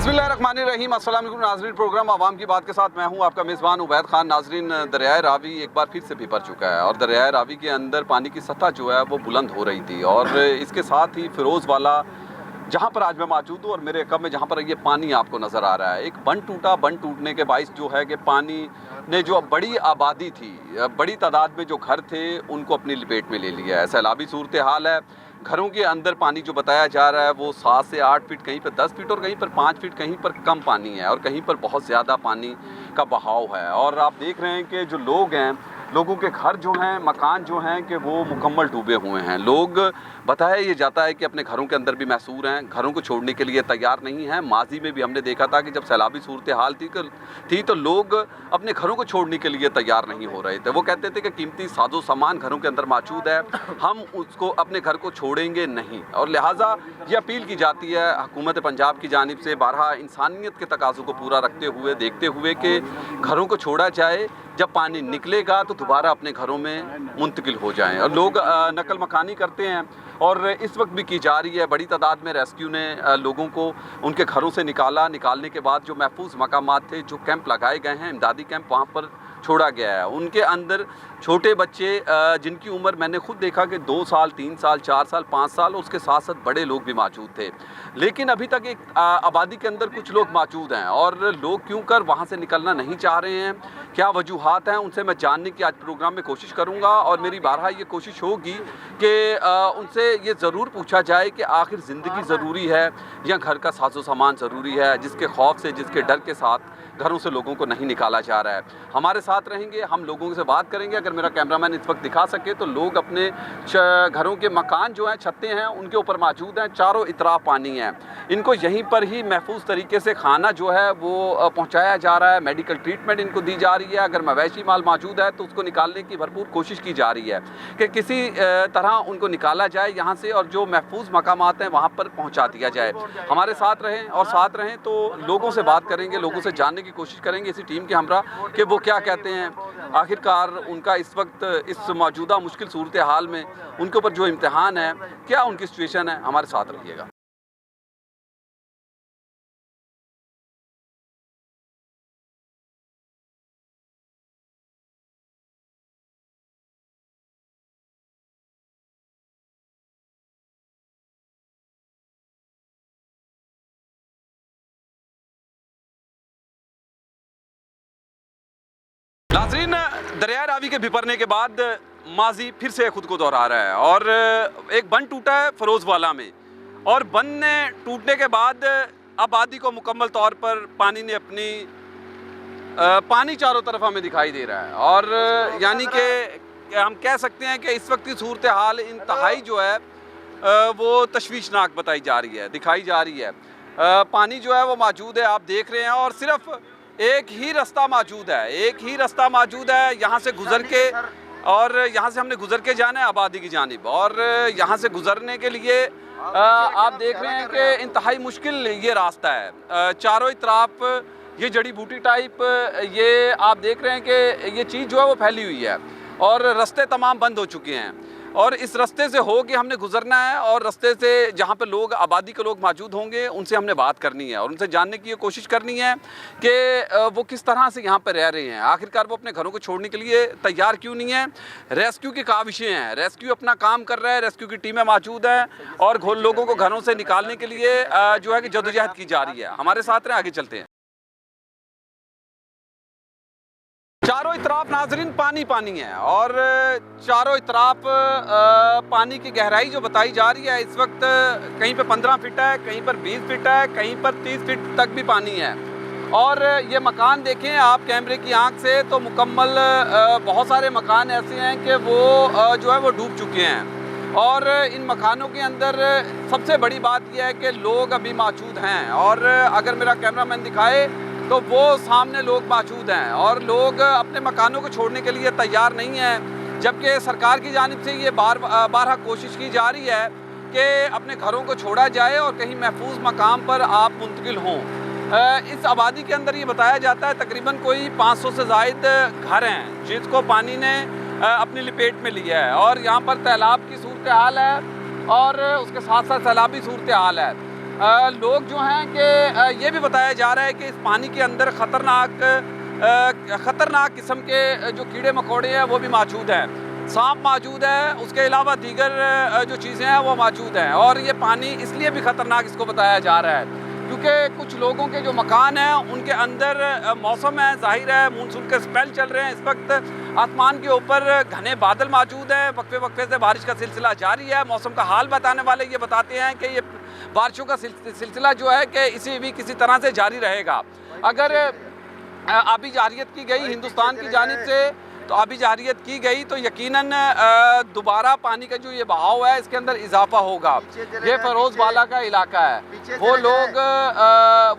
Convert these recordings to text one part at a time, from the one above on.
बिस्मिल्लाहिर्रहमानिर्रहीम। अस्सलाम वालेकुम नाज़रीन, प्रोग्राम आवाम की बात के साथ मैं हूं आपका मेज़बान उबैद खान। नाज़रीन, दरियाए रावी एक बार फिर से बिपर चुका है और दरियाए रावी के अंदर पानी की सतह जो है वो बुलंद हो रही थी और इसके साथ ही फ़िरोज़ वाला जहां पर आज मैं मौजूद हूं और मेरे कब में जहां पर ये पानी आपको नज़र आ रहा है, एक बंद टूटा। बंद टूटने के बाइस जो है कि पानी ने जो बड़ी आबादी थी, बड़ी तादाद में जो घर थे, उनको अपनी लपेट में ले लिया है। सैलाबी सूरत हाल है। घरों के अंदर पानी जो बताया जा रहा है वो 7 से 8 फीट, कहीं पर 10 फीट और कहीं पर 5 फीट, कहीं पर कम पानी है और कहीं पर बहुत ज़्यादा पानी का बहाव है। और आप देख रहे हैं कि जो लोग हैं, लोगों के घर जो हैं, मकान जो हैं कि वो मुकम्मल डूबे हुए हैं। लोग बताया ये जाता है कि अपने घरों के अंदर भी महसूर हैं, घरों को छोड़ने के लिए तैयार नहीं हैं। माजी में भी हमने देखा था कि जब सैलाबी सूरत हाल थी तो लोग अपने घरों को छोड़ने के लिए तैयार नहीं हो रहे थे। वो कहते थे कि कीमती साजो सामान घरों के अंदर मौजूद है, हम उसको अपने घर को छोड़ेंगे नहीं। और लिहाजा ये अपील की जाती है हुकूमत पंजाब की जानिब से, बारहा इंसानियत के तकाज़ों को पूरा रखते हुए, देखते हुए कि घरों को छोड़ा जाए। जब पानी निकलेगा तो दोबारा अपने घरों में मुंतकिल हो जाएं। और लोग नकल मकानी करते हैं और इस वक्त भी की जा रही है। बड़ी तादाद में रेस्क्यू ने लोगों को उनके घरों से निकालने के बाद जो महफूज मकामात थे, जो कैंप लगाए गए हैं, इमदादी कैंप, वहाँ पर छोड़ा गया है। उनके अंदर छोटे बच्चे जिनकी उम्र मैंने खुद देखा कि 2 साल, 3 साल, 4 साल, 5 साल, उसके साथ साथ बड़े लोग भी मौजूद थे। लेकिन अभी तक एक आबादी के अंदर कुछ लोग मौजूद हैं और लोग क्यों कर वहाँ से निकलना नहीं चाह रहे हैं, क्या वजूहात हैं, उनसे मैं जानने की आज प्रोग्राम में कोशिश करूँगा। और मेरी बारहा ये कोशिश होगी कि उनसे ये ज़रूर पूछा जाए कि आखिर ज़िंदगी ज़रूरी है या घर का साजो सामान ज़रूरी है, जिसके खौफ से, जिसके डर के साथ घरों से लोगों को नहीं निकाला जा रहा है। हमारे साथ रहेंगे, हम लोगों से बात करेंगे। अगर मेरा कैमरामैन इस वक्त दिखा सके तो लोग अपने घरों के मकान जो हैं, छतें हैं, उनके ऊपर मौजूद हैं। चारों इतराफ पानी है। इनको यहीं पर ही महफूज तरीके से खाना जो है वो पहुँचाया जा रहा है, मेडिकल ट्रीटमेंट इनको दी जा रही है। अगर मवेशी माल मौजूद है तो उसको निकालने की भरपूर कोशिश की जा रही है कि किसी तरह उनको निकाला जाए यहाँ से और जो महफूज मकामात हैं वहाँ पर पहुँचा दिया जाए। हमारे साथ रहें और साथ रहें तो लोगों से बात करेंगे, लोगों से जानने की कोशिश करेंगे इसी टीम के हमरा कि वो क्या कहते हैं। आखिरकार उनका इस वक्त इस मौजूदा मुश्किल सूरत हाल में उनके ऊपर जो इम्तिहान है, क्या उनकी सिचुएशन है। हमारे साथ रहिएगा। नाज़रीन, दरिया रावी के बिपरने के बाद माजी फिर से खुद को दोहरा रहा है और एक बंद टूटा है फ़िरोज़ वाला में और बंद टूटने के बाद आबादी को मुकम्मल तौर पर पानी ने अपनी पानी चारों तरफ हमें दिखाई दे रहा है। और यानी कि हम कह सकते हैं कि इस वक्त की सूरत हाल इंतहाई जो है वो तशवीशनाक बताई जा रही है, दिखाई जा रही है। पानी जो है वो मौजूद है, आप देख रहे हैं, और सिर्फ एक ही रास्ता मौजूद है, एक ही रास्ता मौजूद है यहाँ से गुज़र के, और यहाँ से हमने गुज़र के जाना है आबादी की जानिब। और यहाँ से गुज़रने के लिए आप देख रहे हैं कि इंतहाई मुश्किल ये रास्ता है। चारों तरफ ये जड़ी बूटी टाइप, ये आप देख रहे हैं कि ये चीज़ जो है वो फैली हुई है और रास्ते तमाम बंद हो चुके हैं। और इस रास्ते से हो के हमने गुजरना है और रास्ते से जहाँ पे लोग, आबादी के लोग मौजूद होंगे, उनसे हमने बात करनी है और उनसे जानने की ये कोशिश करनी है कि वो किस तरह से यहाँ पे रह रहे हैं। आखिरकार वो अपने घरों को छोड़ने के लिए तैयार क्यों नहीं है। रेस्क्यू की काविशें हैं, रेस्क्यू अपना काम कर रहा है, रेस्क्यू की टीमें मौजूद हैं और लोगों को घरों से निकालने के लिए जो है कि जदोजहद की जा रही है। हमारे साथ रहें, आगे चलते हैं। चारों तरफ नाजरीन पानी पानी है और चारों तरफ पानी की गहराई जो बताई जा रही है इस वक्त कहीं पे 15 फीट है, कहीं पर 20 फीट है, कहीं पर 30 फीट तक भी पानी है। और ये मकान देखें आप कैमरे की आंख से तो मुकम्मल बहुत सारे मकान ऐसे हैं कि वो जो है वो डूब चुके हैं। और इन मकानों के अंदर सबसे बड़ी बात यह है कि लोग अभी मौजूद हैं और अगर मेरा कैमरामैन दिखाए तो वो सामने लोग मौजूद हैं और लोग अपने मकानों को छोड़ने के लिए तैयार नहीं हैं। जबकि सरकार की जानिब से ये बारहा कोशिश की जा रही है कि अपने घरों को छोड़ा जाए और कहीं महफूज मकाम पर आप मुंतकिल हों। इस आबादी के अंदर ये बताया जाता है तकरीबन कोई 500 से ज़ायद घर हैं जिसको पानी ने अपनी लपेट में लिया है और यहाँ पर सैलाब की सूरत हाल है और उसके साथ साथ सैलाबी सूरत हाल है। लोग जो हैं कि ये भी बताया जा रहा है कि इस पानी के अंदर ख़तरनाक किस्म के जो कीड़े मकोड़े हैं वो भी मौजूद हैं, सांप मौजूद है, उसके अलावा दीगर जो चीज़ें हैं वो मौजूद हैं। और ये पानी इसलिए भी ख़तरनाक इसको बताया जा रहा है क्योंकि कुछ लोगों के जो मकान हैं उनके अंदर मौसम है, ज़ाहिर है मानसून के स्पेल चल रहे हैं इस वक्त, आसमान के ऊपर घने बादल मौजूद हैं, वक्फे वक्फे से बारिश का सिलसिला जारी है। मौसम का हाल बताने वाले ये बताते हैं कि ये बारिशों का सिलसिला जो है कि इसी भी किसी तरह से जारी रहेगा। अगर आबी जारियत की गई हिंदुस्तान की जानिब से, तो आबी जारियत की गई तो यकीनन दोबारा पानी का जो ये बहाव है इसके अंदर इजाफा होगा। ये फ़रोज़वाला का इलाका है, वो लोग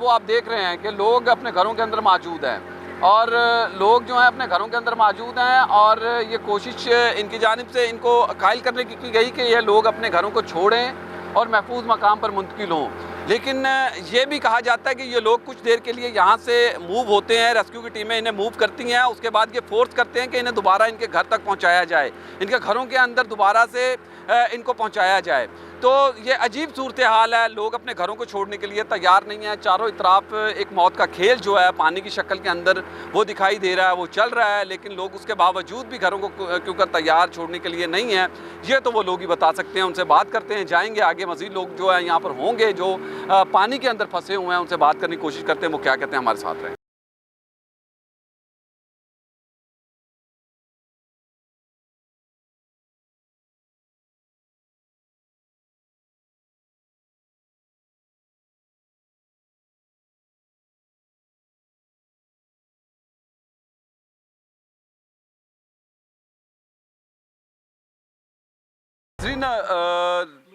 वो आप देख रहे हैं कि लोग अपने घरों के अंदर मौजूद हैं और लोग जो हैं अपने घरों के अंदर मौजूद हैं और ये कोशिश इनकी जानिब से इनको कायल करने की गई कि ये लोग अपने घरों को छोड़ें और महफूज मकाम पर मुंतकिल हों। लेकिन ये भी कहा जाता है कि ये लोग कुछ देर के लिए यहाँ से मूव होते हैं, रेस्क्यू की टीमें इन्हें मूव करती हैं, उसके बाद ये फोर्स करते हैं कि इन्हें दोबारा इनके घर तक पहुँचाया जाए, इनके घरों के अंदर दोबारा से इनको पहुँचाया जाए। तो ये अजीब सूरत हाल है, लोग अपने घरों को छोड़ने के लिए तैयार नहीं हैं। चारों तरफ एक मौत का खेल जो है पानी की शक्ल के अंदर वो दिखाई दे रहा है, वो चल रहा है, लेकिन लोग उसके बावजूद भी घरों को क्योंकि तैयार छोड़ने के लिए नहीं हैं। ये तो वो लोग ही बता सकते हैं, उनसे बात करते हैं, जाएंगे आगे मज़ीद लोग जो है यहाँ पर होंगे जो पानी के अंदर फंसे हुए हैं, उनसे बात करने की कोशिश करते हैं, वो क्या कहते हैं, हमारे साथ रहें।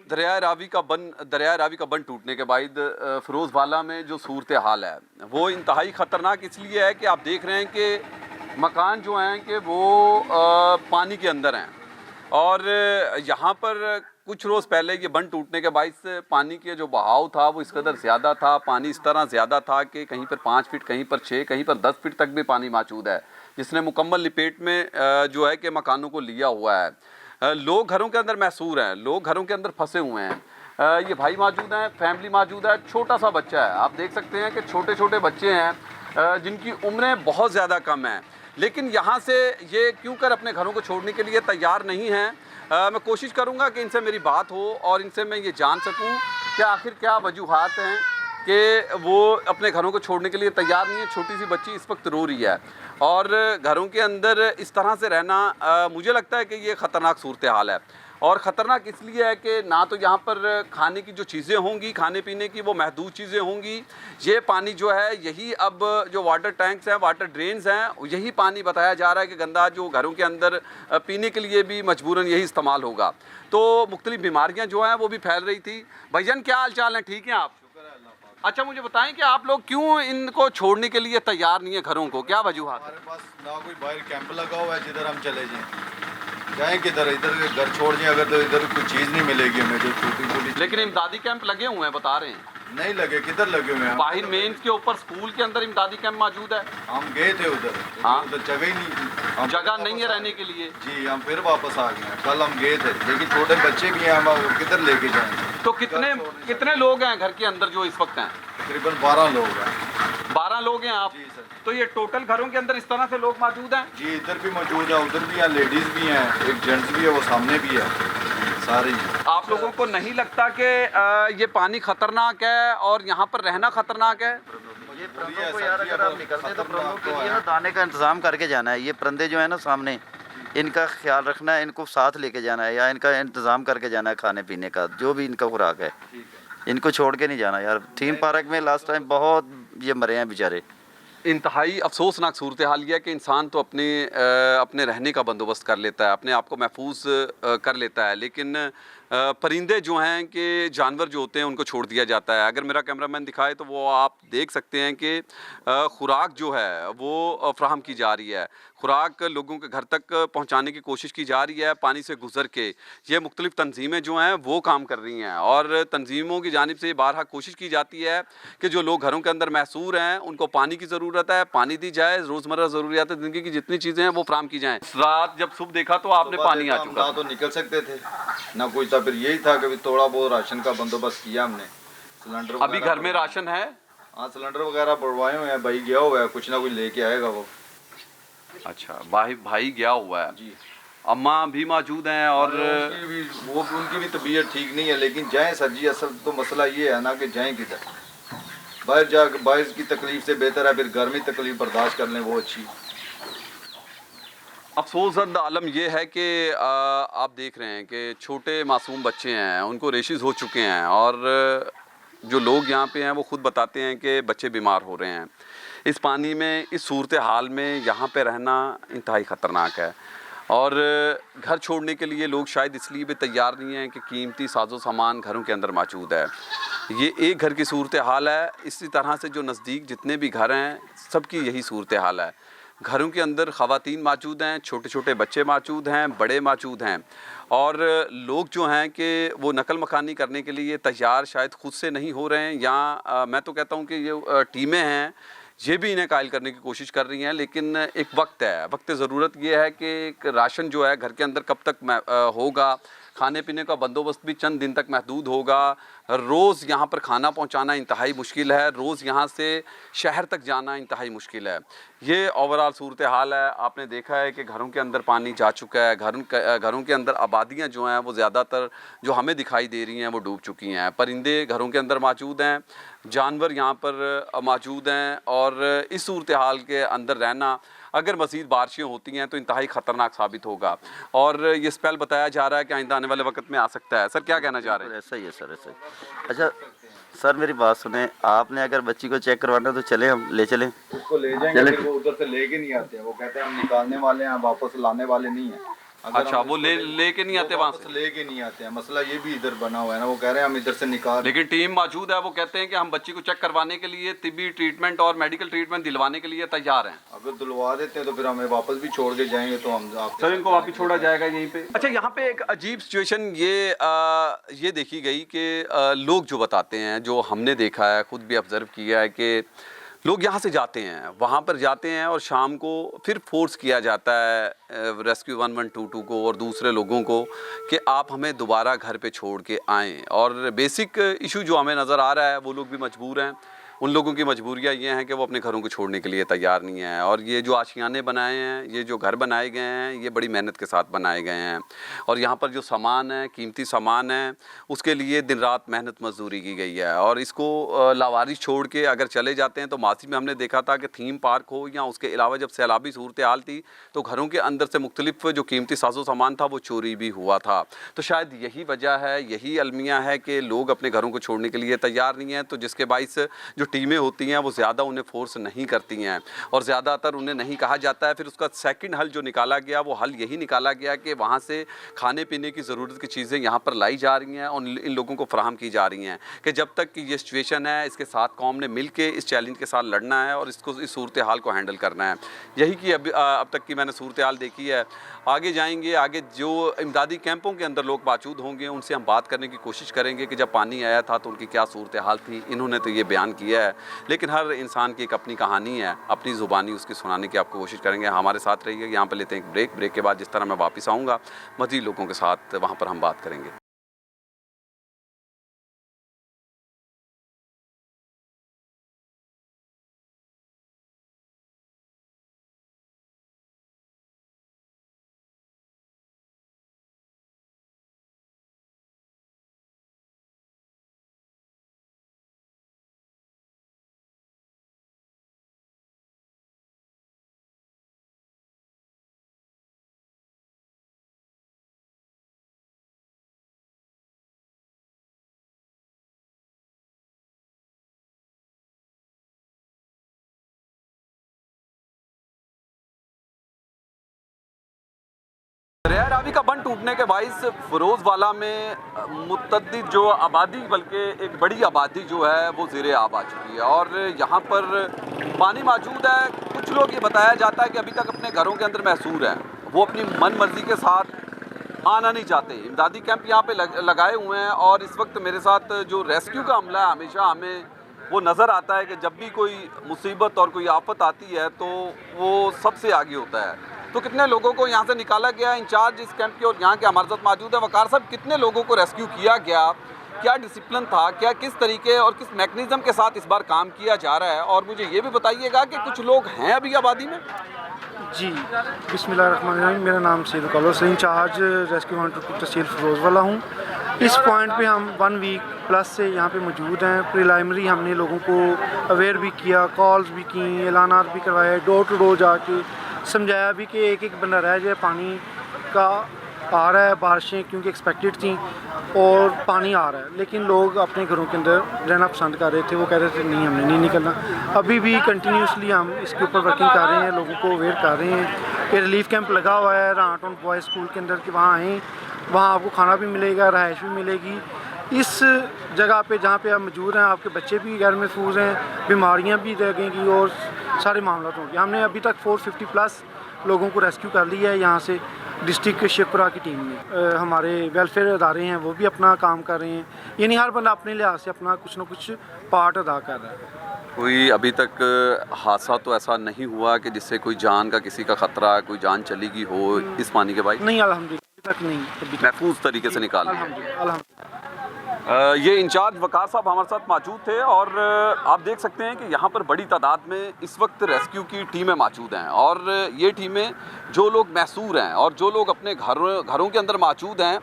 दरिया रावी का बंद टूटने के बाद फ़िरोज़वाला में जो सूरत हाल है वो इंतहाई ख़तरनाक इसलिए है कि आप देख रहे हैं कि मकान जो हैं कि वो पानी के अंदर हैं और यहाँ पर कुछ रोज़ पहले ये बंद टूटने के बाद से पानी के जो बहाव था वो इस कदर ज़्यादा था, पानी इस तरह ज़्यादा था कि कहीं पर 5 फीट, कहीं पर 6, कहीं पर 10 फीट तक भी पानी मौजूद है, जिसने मुकम्मल लपेट में जो है कि मकानों को लिया हुआ है। लोग घरों के अंदर महसूर हैं, लोग घरों के अंदर फंसे हुए हैं। ये भाई मौजूद हैं, फैमिली मौजूद है, छोटा सा बच्चा है, आप देख सकते हैं कि छोटे छोटे बच्चे हैं जिनकी उम्रें बहुत ज़्यादा कम हैं, लेकिन यहाँ से ये क्यों कर अपने घरों को छोड़ने के लिए तैयार नहीं हैं। मैं कोशिश करूँगा कि इनसे मेरी बात हो और इनसे मैं ये जान सकूँ कि आखिर क्या वजूहात हैं कि वो अपने घरों को छोड़ने के लिए तैयार नहीं है। छोटी सी बच्ची इस वक्त रो रही है और घरों के अंदर इस तरह से रहना मुझे लगता है कि ये ख़तरनाक सूरत हाल है। और ख़तरनाक इसलिए है कि ना तो यहाँ पर खाने की जो चीज़ें होंगी, खाने पीने की वो महदूद चीज़ें होंगी। ये पानी जो है यही अब जो वाटर टैंक्स हैं, वाटर ड्रेन्स हैं, यही पानी बताया जा रहा है कि गंदा जो घरों के अंदर पीने के लिए भी मजबूरन यही इस्तेमाल होगा। तो मुख्तलिफ बीमारियाँ जो हैं वो भी फैल रही थी। भाईजान क्या हाल चाल हैं, ठीक हैं आप? अच्छा मुझे बताएं कि आप लोग क्यों इनको छोड़ने के लिए तैयार नहीं है घरों को, क्या वजूहात है? हमारे पास ना कोई बाहर कैंप लगा हुआ है जिधर हम चले जाएं किधर, इधर घर छोड़ जाएं अगर तो इधर कोई चीज़ नहीं मिलेगी हमें जो छोटी। लेकिन इमदादी कैंप लगे हुए हैं बता रहे हैं। नहीं लगे, किधर लगे हुए हैं? बाहिर मेंस के ऊपर स्कूल के अंदर इमदादी कैंप मौजूद है। हम गए थे उधर, हाँ? उधर जगह ही नहीं, जगह नहीं है रहने के लिए। जी हम फिर वापस आ गए। कल हम गए थे लेकिन छोटे बच्चे भी हैं, हम किधर लेके जाएंगे? तो कितने लोग हैं घर के अंदर जो इस वक्त हैं? तकरीबन 12 लोग हैं। 12 लोग हैं आप? जी सर। तो ये टोटल घरों के अंदर इस तरह से लोग मौजूद हैं? जी इधर भी मौजूद है, उधर भी हैं, लेडीज़ भी हैं, एक जेंट्स भी है, वो सामने भी है, सारे ही। आप लोगों को नहीं लगता कि ये पानी खतरनाक है और यहाँ पर रहना खतरनाक है? ये परंदों को यार अगर आप निकलते तो परंदों के लिए ना दाने का इंतज़ाम करके जाना है। ये परंदे जो है ना सामने, इनका ख्याल रखना है, इनको साथ लेके जाना है या इनका इंतज़ाम करके जाना है, खाने पीने का जो भी इनका खुराक है, इनको छोड़ के नहीं जाना यार। थीम पार्क में लास्ट टाइम बहुत ये मरे हैं बेचारे। इंतहाई अफसोसनाक सूरत हाल यह है कि इंसान तो अपने रहने का बंदोबस्त कर लेता है, अपने आप को महफूज कर लेता है, लेकिन परिंदे जो हैं कि जानवर जो होते हैं उनको छोड़ दिया जाता है। अगर मेरा कैमरामैन दिखाए तो वो आप देख सकते हैं कि खुराक जो है वो फ्राहम की जा रही है, खुराक लोगों के घर तक पहुंचाने की कोशिश की जा रही है पानी से गुजर के। ये मुख्तलिफ तंजीमें जो हैं वो काम कर रही हैं और तंजीमों की जानिब से बारहा कोशिश की जाती है कि जो लोग घरों के अंदर महसूर हैं उनको पानी की ज़रूरत है, पानी दी जाए, रोज़मर्रा ज़रूरियात ज़िंदगी की जितनी चीज़ें हैं वो फ्राहम की जाएँ। रात जब सुबह देखा तो आपने पानी आ चुका, ना तो निकल सकते थे ना कोई था, फिर यही था कि थोड़ा बहुत राशन का बंदोबस्त किया हमने, सिलेंडर अभी घर में राशन है? हाँ, सिलेंडर वगैरह बढ़वाए हुए हैं, भाई गया हुआ है, कुछ ना कुछ लेके आएगा वो। अच्छा, भाई गया हुआ है जी। अम्मा भी मौजूद हैं और उनकी भी तबीयत ठीक नहीं है, लेकिन जाएं सर जी, असल तो मसला ये है ना कि जाएं किधर, बाहर की तकलीफ से बेहतर है फिर घर में तकलीफ बर्दाश्त कर लें, वो अच्छी। अफसोसद आलम यह है कि आप देख रहे हैं कि छोटे मासूम बच्चे हैं, उनको रेशेस हो चुके हैं और जो लोग यहाँ पे हैं वो ख़ुद बताते हैं कि बच्चे बीमार हो रहे हैं। इस पानी में, इस सूरत हाल में यहाँ पे रहना इंतहाई ख़तरनाक है और घर छोड़ने के लिए लोग शायद इसलिए भी तैयार नहीं हैं कि कीमती साजो सामान घरों के अंदर मौजूद है। ये एक घर की सूरत हाल है, इसी तरह से जो नज़दीक जितने भी घर हैं सबकी यही सूरत हाल है। घरों के अंदर ख़वातीन मौजूद हैं, छोटे छोटे बच्चे मौजूद हैं, बड़े मौजूद हैं और लोग जो हैं कि वो नकल मकानी करने के लिए तैयार शायद ख़ुद से नहीं हो रहे हैं या मैं तो कहता हूँ कि ये टीमें हैं ये भी इन्हें कायल करने की कोशिश कर रही हैं, लेकिन एक वक्त ज़रूरत ये है कि राशन जो है घर के अंदर कब तक होगा, खाने पीने का बंदोबस्त भी चंद दिन तक महदूद होगा। रोज़ यहाँ पर खाना पहुँचाना इंतहाई मुश्किल है, रोज़ यहाँ से शहर तक जाना इंतहाई मुश्किल है। ये ओवरऑल सूरत हाल है। आपने देखा है कि घरों के अंदर पानी जा चुका है, घरों के अंदर आबादियाँ जो हैं वो ज़्यादातर जो हमें दिखाई दे रही हैं वो डूब चुकी हैं। परिंदे घरों के अंदर मौजूद हैं, जानवर यहाँ पर मौजूद हैं और इस सूरत हाल के अंदर रहना अगर मज़ीद बारिशें होती हैं तो इंतहाई ख़तरनाक साबित होगा और ये स्पेल बताया जा रहा है कि आइंदा आने वाले वक्त में आ सकता है। सर क्या कहना चाह रहे हैं? ऐसा ही है सर, ऐसा ही। अच्छा सर मेरी बात सुने, आपने अगर बच्ची को चेक करवाना है तो चले, हम ले चलें उसको ले जाएंगे, फिर वो उधर से लेके नहीं आते हैं, वो कहते हैं हम निकालने वाले हैं, वापस लाने वाले नहीं हैं। अच्छा, वो लेके नहीं आते, वहाँ से लेके नहीं आते हैं। मसला ये भी इधर बना हुआ है ना, वो कह रहे हैं हम इधर से निकाल, लेकिन टीम मौजूद है, वो कहते हैं कि हम बच्ची को चेक करवाने के लिए तिब्बी ट्रीटमेंट और मेडिकल ट्रीटमेंट दिलवाने के लिए तैयार हैं। अगर दिलवा देते हैं तो फिर हमें वापस भी छोड़ के जाएंगे, तो हम सर इनको वापस छोड़ा जाएगा यहीं पे। अच्छा, यहाँ पे एक अजीब सिचुएशन ये देखी गई कि लोग जो बताते हैं, जो हमने देखा है, खुद भी ऑब्जर्व किया है कि लोग यहाँ से जाते हैं, वहाँ पर जाते हैं और शाम को फिर फोर्स किया जाता है रेस्क्यू 1122 को और दूसरे लोगों को कि आप हमें दोबारा घर पे छोड़ के आएँ। और बेसिक इशू जो हमें नज़र आ रहा है, वो लोग भी मजबूर हैं। उन लोगों की मजबूरियाँ ये हैं कि वो अपने घरों को छोड़ने के लिए तैयार नहीं हैं और ये जो आशियाने बनाए हैं, ये जो घर बनाए गए हैं, ये बड़ी मेहनत के साथ बनाए गए हैं और यहाँ पर जो सामान है, कीमती सामान है, उसके लिए दिन रात मेहनत मजदूरी की गई है और इसको लावारिस छोड़ के अगर चले जाते हैं तो मासी में हमने देखा था कि थीम पार्क हो या उसके अलावा जब सैलाबी सूरत हाल थी तो घरों के अंदर से मुख्तलिफ जो कीमती साजो सामान था वो चोरी भी हुआ था। तो शायद यही वजह है, यही अलमिया है कि लोग अपने घरों को छोड़ने के लिए तैयार नहीं हैं, तो जिसके बाइस जो टीमें होती हैं वो ज़्यादा उन्हें फोर्स नहीं करती हैं और ज़्यादातर उन्हें नहीं कहा जाता है। फिर उसका सेकंड हल जो निकाला गया वो हल यही निकाला गया कि वहाँ से खाने पीने की ज़रूरत की चीज़ें यहाँ पर लाई जा रही हैं और इन लोगों को फराहम की जा रही हैं कि जब तक कि ये सिचुएशन है, इसके साथ कौम ने मिल के इस चैलेंज के साथ लड़ना है और इसको, इस सूरत हाल को हैंडल करना है। यही कि अब तक की मैंने सूरत हाल देखी है। आगे जाएंगे, आगे जो इमदादी कैंपों के अंदर लोग मौजूद होंगे उनसे हम बात करने की कोशिश करेंगे कि जब पानी आया था तो उनकी क्या सूरत हाल थी। इन्होंने तो ये बयान किया है, लेकिन हर इंसान की एक अपनी कहानी है, अपनी ज़ुबानी उसकी सुनाने की आपको कोशिश करेंगे। हमारे साथ रहिए। यहाँ पर लेते हैं एक ब्रेक के बाद जिस तरह मैं वापस आऊँगा मज़ीद लोगों के साथ वहाँ पर हम बात करेंगे। दरिया रावी का बंद टूटने के बाइस फिरोजवाला में मुतअद्दिद जो आबादी, बल्कि एक बड़ी आबादी जो है वो ज़ेरे आब आ चुकी है और यहाँ पर पानी मौजूद है। कुछ लोग ये बताया जाता है कि अभी तक अपने घरों के अंदर महसूर हैं, वो अपनी मन मर्जी के साथ आना नहीं चाहते। इमदादी कैंप यहाँ पे लगाए हुए हैं और इस वक्त मेरे साथ जो रेस्क्यू का अमला है, हमेशा हमें वो नज़र आता है कि जब भी कोई मुसीबत और कोई आफत आती है तो वो सबसे आगे होता है। तो कितने लोगों को यहाँ से निकाला गया? इंचार्ज इस कैंप के और यहाँ के हमारे साथ मौजूद है। वकार साहब, कितने लोगों को रेस्क्यू किया गया क्या डिसिप्लिन था, क्या किस तरीके और किस मैकेनिज्म के साथ इस बार काम किया जा रहा है, और मुझे ये भी बताइएगा कि कुछ लोग हैं अभी आबादी में। जी, बिस्मिल्लाहिर्रहमानिर्रहीम। मेरा नाम सैयद कौलस, इंचार्ज रेस्क्यू हंटर तहसील फिरोज़वाला हूँ। इस पॉइंट पे हम 1 वीक प्लस से यहाँ पे मौजूद हैं। प्रिलाइमरी हमने लोगों को अवेयर भी किया, कॉल्स भी की, ऐलानात भी करवाए, डोर टू डोर जाके समझाया भी कि एक एक बंदा रह जाए, पानी का आ रहा है, बारिशें क्योंकि एक्सपेक्टेड थी और पानी आ रहा है, लेकिन लोग अपने घरों के अंदर रहना पसंद कर रहे थे। वो कह रहे थे नहीं, हमने नहीं निकलना। अभी भी कंटिन्यूसली हम इसके ऊपर वर्किंग कर रहे हैं, लोगों को अवेयर कर रहे हैं कि रिलीफ कैंप लगा हुआ है राहट टाउन बॉयज़ स्कूल के अंदर, कि वहाँ आएँ, वहाँ आपको खाना भी मिलेगा, रहायश भी मिलेगी। इस जगह पे जहाँ पे आप मौजूद हैं, आपके बच्चे भी गैर महफूज हैं, बीमारियाँ भी लगेंगी और सारे मामला होंगे। हमने अभी तक 450 प्लस लोगों को रेस्क्यू कर लिया है यहाँ से डिस्ट्रिक्ट शेखपुरा की टीम ने। हमारे वेलफेयर अदारे हैं वो भी अपना काम कर रहे हैं, यानी हर बंदा अपने लिहाज से अपना कुछ ना कुछ पार्ट अदा कर रहा है। कोई अभी तक हादसा तो ऐसा नहीं हुआ कि जिससे कोई जान का किसी का खतरा, कोई जान चली गई हो इस पानी के भाई? नहीं, अल्हम्दुलिल्लाह तक नहीं, अभी तक महफूज तरीके से निकाल लिया। अल्हम्दुलिल्लाह। ये इंचार्ज वकार साहब हमारे साथ मौजूद थे, और आप देख सकते हैं कि यहाँ पर बड़ी तादाद में इस वक्त रेस्क्यू की टीमें मौजूद हैं, और ये टीमें जो लोग महसूर हैं और जो लोग अपने घरों के अंदर मौजूद हैं,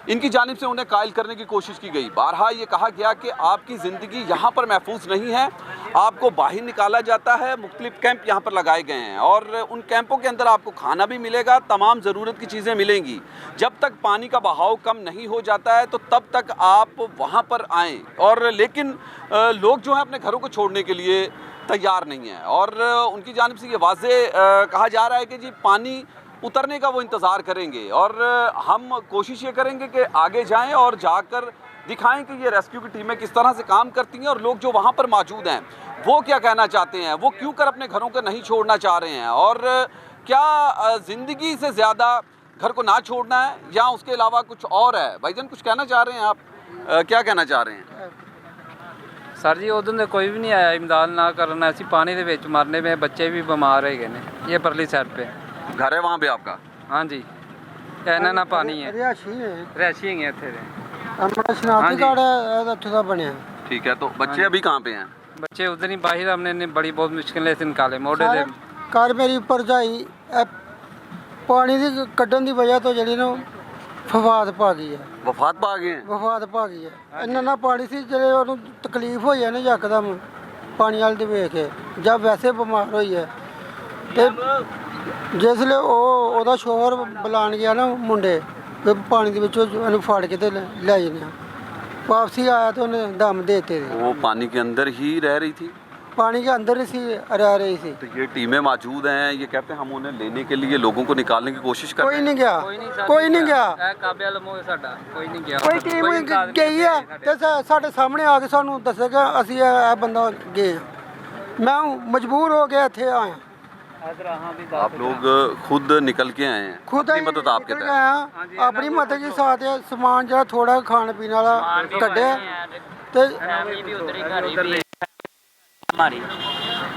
इनकी जानिब से उन्हें कायल करने की कोशिश की गई। बारहा ये कहा गया कि आपकी ज़िंदगी यहाँ पर महफूज नहीं है, आपको बाहर निकाला जाता है। मुख्तलिफ कैंप यहाँ पर लगाए गए हैं और उन कैंपों के अंदर आपको खाना भी मिलेगा, तमाम ज़रूरत की चीज़ें मिलेंगी। जब तक पानी का बहाव कम नहीं हो जाता है तो तब तक आप वहाँ पर आएँ। और लेकिन लोग जो हैं अपने घरों को छोड़ने के लिए तैयार नहीं हैं, और उनकी जानिब से ये वाज़े कहा जा रहा है कि जी पानी उतरने का वो इंतज़ार करेंगे, और हम कोशिश ये करेंगे कि आगे जाएं और जाकर दिखाएं कि ये रेस्क्यू की टीमें किस तरह से काम करती हैं, और लोग जो वहाँ पर मौजूद हैं वो क्या कहना चाहते हैं, वो क्यों कर अपने घरों को नहीं छोड़ना चाह रहे हैं, और क्या ज़िंदगी से ज़्यादा घर को ना छोड़ना है या उसके अलावा कुछ और है। भाईजान कुछ कहना चाह रहे हैं आप, क्या कहना चाह रहे हैं? सर जी उधर तो कोई भी नहीं आया इमदाद ना करना, ऐसी पानी के विच मरने में, बच्चे भी बीमार है गए ये परली साइड पे घर है वहाँ पे आपका? हाँ जी, इन्ना ना पानी है, रिहायशी है इतने अपना शनाख्ती कार्ड है उत्थे दा बनया। ठीक है, तो बच्चे अभी कहाँ पे हैं? बच्चे उधर ही बाहर, हमने बड़ी बहुत मुश्किल से निकाले मोढ़े दे। घर मेरी भरजाई पानी की कड्ढन की वजह तो जी ना वफात पा गई है। वफात पा गए हैं? वफात पा गई है। इन्ना पानी से जल्द उन्हों तकलीफ हुई है ना यकदम पानी वाल वेख के, जब वैसे बीमार हुई है तो जिसले वो शोर बुलान गया ना मुंडे पानी के विचों फाड़ के ले जाने, वापसी आया तो उन्हें दम देते थे। वो पानी के अंदर ही रह रही थी? पानी के अंदर ही रह रही थी। तो ये टीमें मौजूद हैं, ये कहते हैं हम उन्हें लेने के लिए लोगों को निकालने की कोशिश कर रहे हैं। कोई नहीं गया, कोई नहीं गया, कोई नहीं गया। कोई टीम गई है तो साढ़े सामने आके सानू दसेगा असी ये बंदा गए। मैं मजबूर हो गया इत्थे आया। आप लोग खुद निकल के आए हैं? खुद अपनी मदद आपके निकल के आया, अपनी मदद के साथ समान जो थोड़ा खाने पीने वाला कढ़े तो हमारी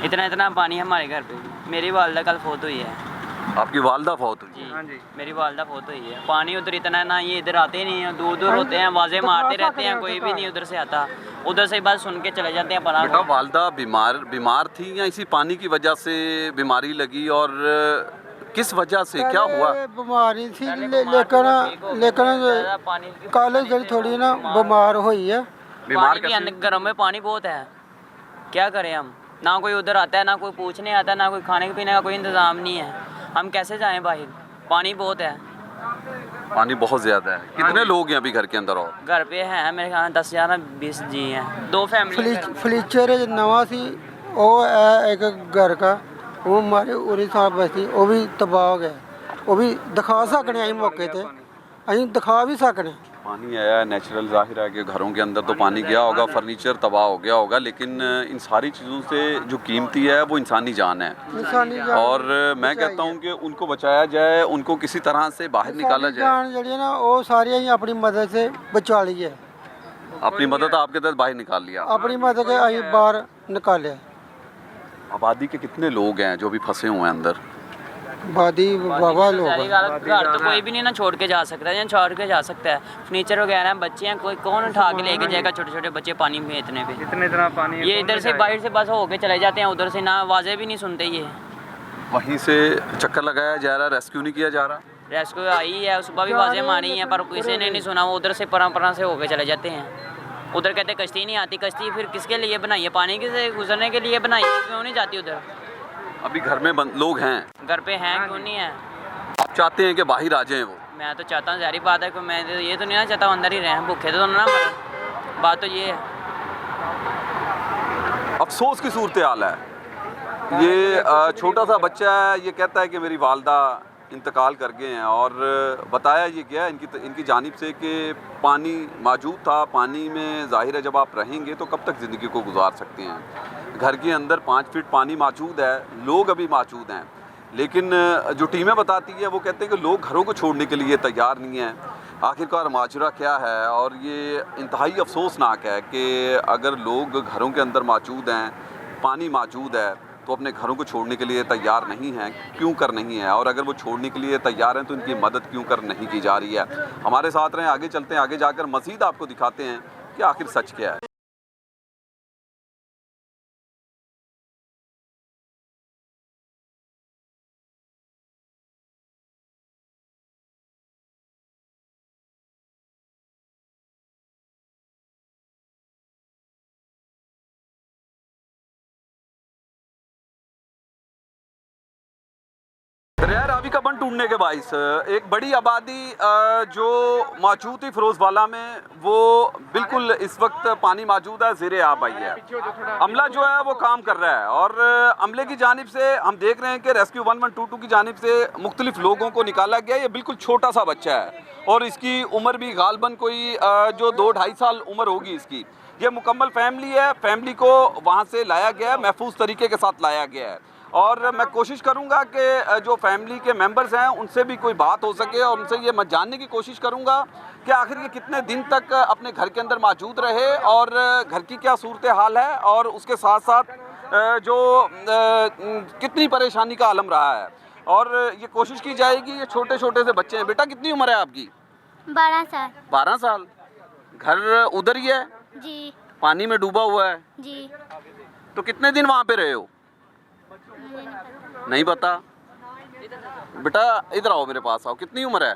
इतना पानी हमारे घर पे। मेरी वालदा कल फौत हुई है। आपकी वालदा फौत हुई? जी हाँ जी, मेरी वालदा फौत हुई है। पानी उधर इतना है ना, ये इधर आते नहीं हैं, दूर दूर होते हैं, आवाज़ें मारते रहते हैं, कोई भी नहीं उधर से आता, उधर से बस सुन के चले जाते हैं। बेटा वालदा बीमार थी या इसी पानी की वजह से बीमारी लगी, और किस वजह से क्या हुआ? बीमारी थी लेकिन कल जी थोड़ी ना बीमार हुई है। बीमार घरों में पानी बहुत है, क्या करें हम, ना कोई उधर आता है, ना कोई पूछने आता है, ना कोई खाने पीने का कोई इंतज़ाम नहीं है, हम कैसे जाएं बाहर, पानी बहुत है। पानी बहुत ज़्यादा है। कितने लोग हैं अभी घर के अंदर? और घर पे हैं मेरे ख्याल 10 या 20 जी हैं, 2 फैमिली। फलीचर नवा सी वो है एक घर का, वो हमारे उरी साहब बस्ती वो भी तबाह हो गया, वो भी दिखा सकने अं मौके पर, अं दिखा भी सकने। पानी आया है, नेचुरल जाहिर है कि घरों के अंदर तो पानी गया होगा, फर्नीचर तबाह हो गया होगा, लेकिन इन सारी चीज़ों से जो कीमती है वो इंसानी जान है। और मैं कहता हूँ कि उनको बचाया जाए, उनको किसी तरह से बाहर निकाला जाए। जान जी ना वो सारी अं अपनी मदद से बचा ली है। अपनी मदद आपके तहत बाहर निकाल लिया? अपनी मदद के अं बाहर निकाले। आबादी के कितने लोग हैं जो भी फंसे हुए हैं अंदर? आबादी बाबा लोग हैं। घर तो कोई भी नहीं ना छोड़ के जा सकता है, या छोड़ के जा सकता है। फर्नीचर वगैरह हैं, बच्चे हैं, कोई कौन उठा के लेके जाएगा छोटे छोटे बच्चे पानी में इतने पे। इतना पानी ये इधर से बाहर से बस होके चले जाते हैं, उधर से ना आवाज़ें भी नहीं सुनते। ये वहीं से चक्कर लगाया जा रहा, रेस्क्यू नहीं किया जा रहा। रेस्क्यू आई है, सुबह भी आवाज़ें मारी हैं, पर किसी ने नहीं सुना। वो उधर से परा से होके चले जाते हैं। उधर कहते कश्ती नहीं आती, कश्ती फिर किसके लिए बनाई है? पानी के से गुजरने के लिए बनाई है, क्यों नहीं जाती उधर? अभी घर में लोग हैं, घर पे हैं, क्यों नहीं है? आप चाहते हैं कि बाहर आ जाएं वो? मैं तो चाहता हूँ, ज़ाहिर बात है कि मैं तो ये तो नहीं ना चाहता हूँ अंदर ही रहें, भूखे तो ना मरें। बात तो ये है। अफसोस की सूरत हाल है। ये छोटा सा बच्चा है, ये कहता है कि मेरी वालदा इंतकाल कर गए हैं, और बताया ये गया इनकी जानिब से कि पानी मौजूद था। पानी में ज़ाहिर है जब आप रहेंगे तो कब तक ज़िंदगी को गुजार सकते हैं। घर के अंदर 5 फीट पानी मौजूद है, लोग अभी मौजूद हैं, लेकिन जो टीमें बताती है वो कहते हैं कि लोग घरों को छोड़ने के लिए तैयार नहीं हैं। आखिरकार माजरा क्या है? और ये इंतहाई अफसोसनाक है कि अगर लोग घरों के अंदर मौजूद हैं, पानी मौजूद है, तो अपने घरों को छोड़ने के लिए तैयार नहीं हैं। क्यों कर नहीं है? और अगर वो छोड़ने के लिए तैयार हैं तो इनकी मदद क्यों कर नहीं की जा रही है? हमारे साथ रहें, आगे चलते हैं, आगे जाकर मज़ीद आपको दिखाते हैं कि आखिर सच क्या है। दरिया रावी का बंद टूटने के बाइस एक बड़ी आबादी जो मौजूद थी फिरोजवाला में, वो बिल्कुल इस वक्त पानी मौजूद है, ज़ेरे आब आई है। अमला जो है वो काम कर रहा है, और अमले की जानिब से हम देख रहे हैं कि रेस्क्यू 1122 की जानिब से मुख्तलिफ लोगों को निकाला गया। ये बिल्कुल छोटा सा बच्चा है, और इसकी उम्र भी गालबन कोई जो 2-2.5 साल उम्र होगी इसकी। ये मुकम्मल फैमिली है, फैमिली को वहाँ से लाया गया है, महफूज तरीके के साथ लाया गया है। और मैं कोशिश करूंगा कि जो फैमिली के मेंबर्स हैं उनसे भी कोई बात हो सके, और उनसे ये मैं जानने की कोशिश करूंगा कि आखिर ये कितने दिन तक अपने घर के अंदर मौजूद रहे, और घर की क्या सूरत हाल है, और उसके साथ साथ जो कितनी परेशानी का आलम रहा है। और ये कोशिश की जाएगी। ये छोटे छोटे से बच्चे हैं। बेटा कितनी उम्र है आपकी? 12 साल। 12 साल। घर उधर ही है? जी। पानी में डूबा हुआ है? जी। तो कितने दिन वहाँ पे रहे हो? नहीं पता। बेटा इधर आओ, मेरे पास आओ। कितनी उम्र है?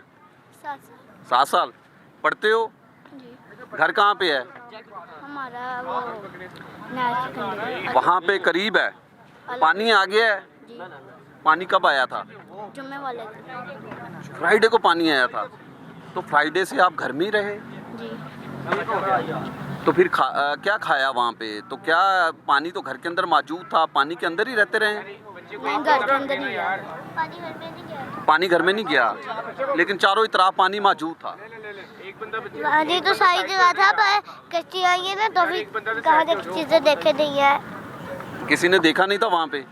7 साल। 7 साल। पढ़ते हो? जी। घर कहाँ पे है? हमारा वो वहाँ पे करीब है। पानी आ गया है? जी। पानी कब आया था? जुम्मे वाले दिन। फ्राइडे को पानी आया था। तो फ्राइडे से आप घर में ही रहे? जी। तो फिर क्या खाया वहाँ पे? तो क्या पानी तो घर के अंदर मौजूद था, पानी के अंदर ही रहते रहे? नहीं, घर के अंदर नहीं गया। पानी घर में नहीं गया। पानी घर में नहीं गया, लेकिन चारों तरफ पानी मौजूद था। पानी तो सारी जगह था, पर कश्ती आई है ना, तो भी कहाँ तक चीज़ें देखे नहीं है। किसी ने देखा नहीं था वहाँ पे?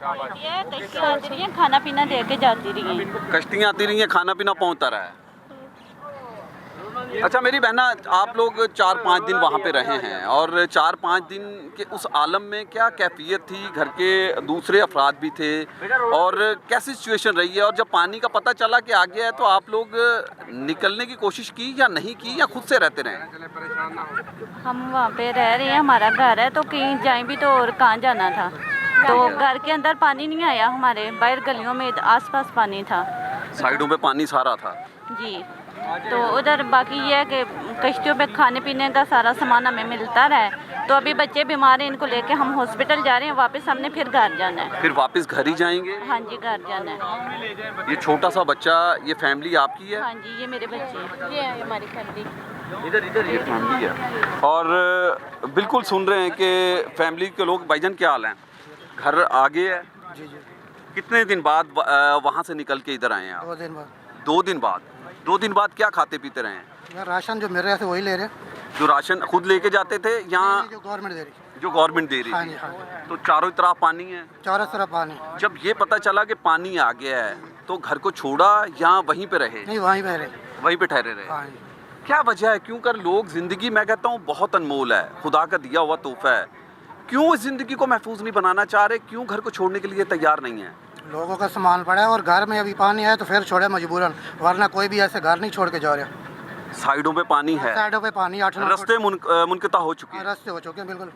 कश्ती आती रही है, खाना पीना दे के जाती रही है। कश्तियाँ आती रही हैं, खाना पीना पहुँचता रहा है। अच्छा मेरी बहना, आप लोग 4-5 दिन वहाँ पे रहे हैं, और 4-5 दिन के उस आलम में क्या कैफियत थी? घर के दूसरे अफराद भी थे, और कैसी सिचुएशन रही है? और जब पानी का पता चला कि आ गया है, तो आप लोग निकलने की कोशिश की या नहीं की, या खुद से रहते रहे? हम वहाँ पे रह रहे हैं, हमारा घर है, तो कहीं जाएं भी तो और कहाँ जाना था। तो घर के अंदर पानी नहीं आया, हमारे बाहर गलियों में आसपास पानी था, साइडों पे पानी सारा था जी। तो उधर बाकी ये है कि कश्तियों पे खाने पीने का सारा सामान हमें मिलता रहा है। तो अभी बच्चे बीमार हैं, इनको लेके हम हॉस्पिटल जा रहे हैं, वापस हमने फिर घर जाना है। फिर वापस घर ही जाएंगे? हाँ जी, घर जाना है। ये छोटा सा बच्चा, ये फैमिली आपकी है? हाँ जी, ये मेरे बच्चे, ये है हमारी फैमिली। ये फैमिली है। और बिल्कुल सुन रहे हैं कि फैमिली के लोग। भाईजान क्या हाल हैं? घर आगे है? जी जी। कितने दिन बाद वहाँ से निकल के इधर आए हैं आप? 2 दिन बाद। 2 दिन बाद। 2 दिन बाद क्या खाते पीते रहे हैं? राशन जो मिल रहा है वही ले रहे। जो राशन खुद लेके जाते थे, यहाँ जो गवर्नमेंट दे रही? जो गवर्नमेंट दे रही हाँ थी। जी, हाँ जी। तो चारों तरफ पानी है? चारों तरफ पानी। जब ये पता चला कि पानी आ गया है, तो घर को छोड़ा या वहीं पे रहे? नहीं, वहीं पे रहे। वहीं पे ठहरे रहे? हाँ जी। क्या वजह है? क्यों कर लोग, ज़िंदगी मैं कहता हूँ बहुत अनमोल है, खुदा का दिया हुआ तोहफा है, क्यों इस ज़िंदगी को महफूज नहीं बनाना चाह रहे? क्यों घर को छोड़ने के लिए तैयार नहीं है? लोगों का सामान पड़ा है और घर में अभी पानी आया तो फिर छोड़े मजबूरन, वरना कोई भी ऐसे घर नहीं छोड़ के जा रहा। साइडों पे पानी है, साइडों पे पानी 8-9 रास्ते मुनक़ता हो चुके हैं। रास्ते हो चुके हैं बिल्कुल।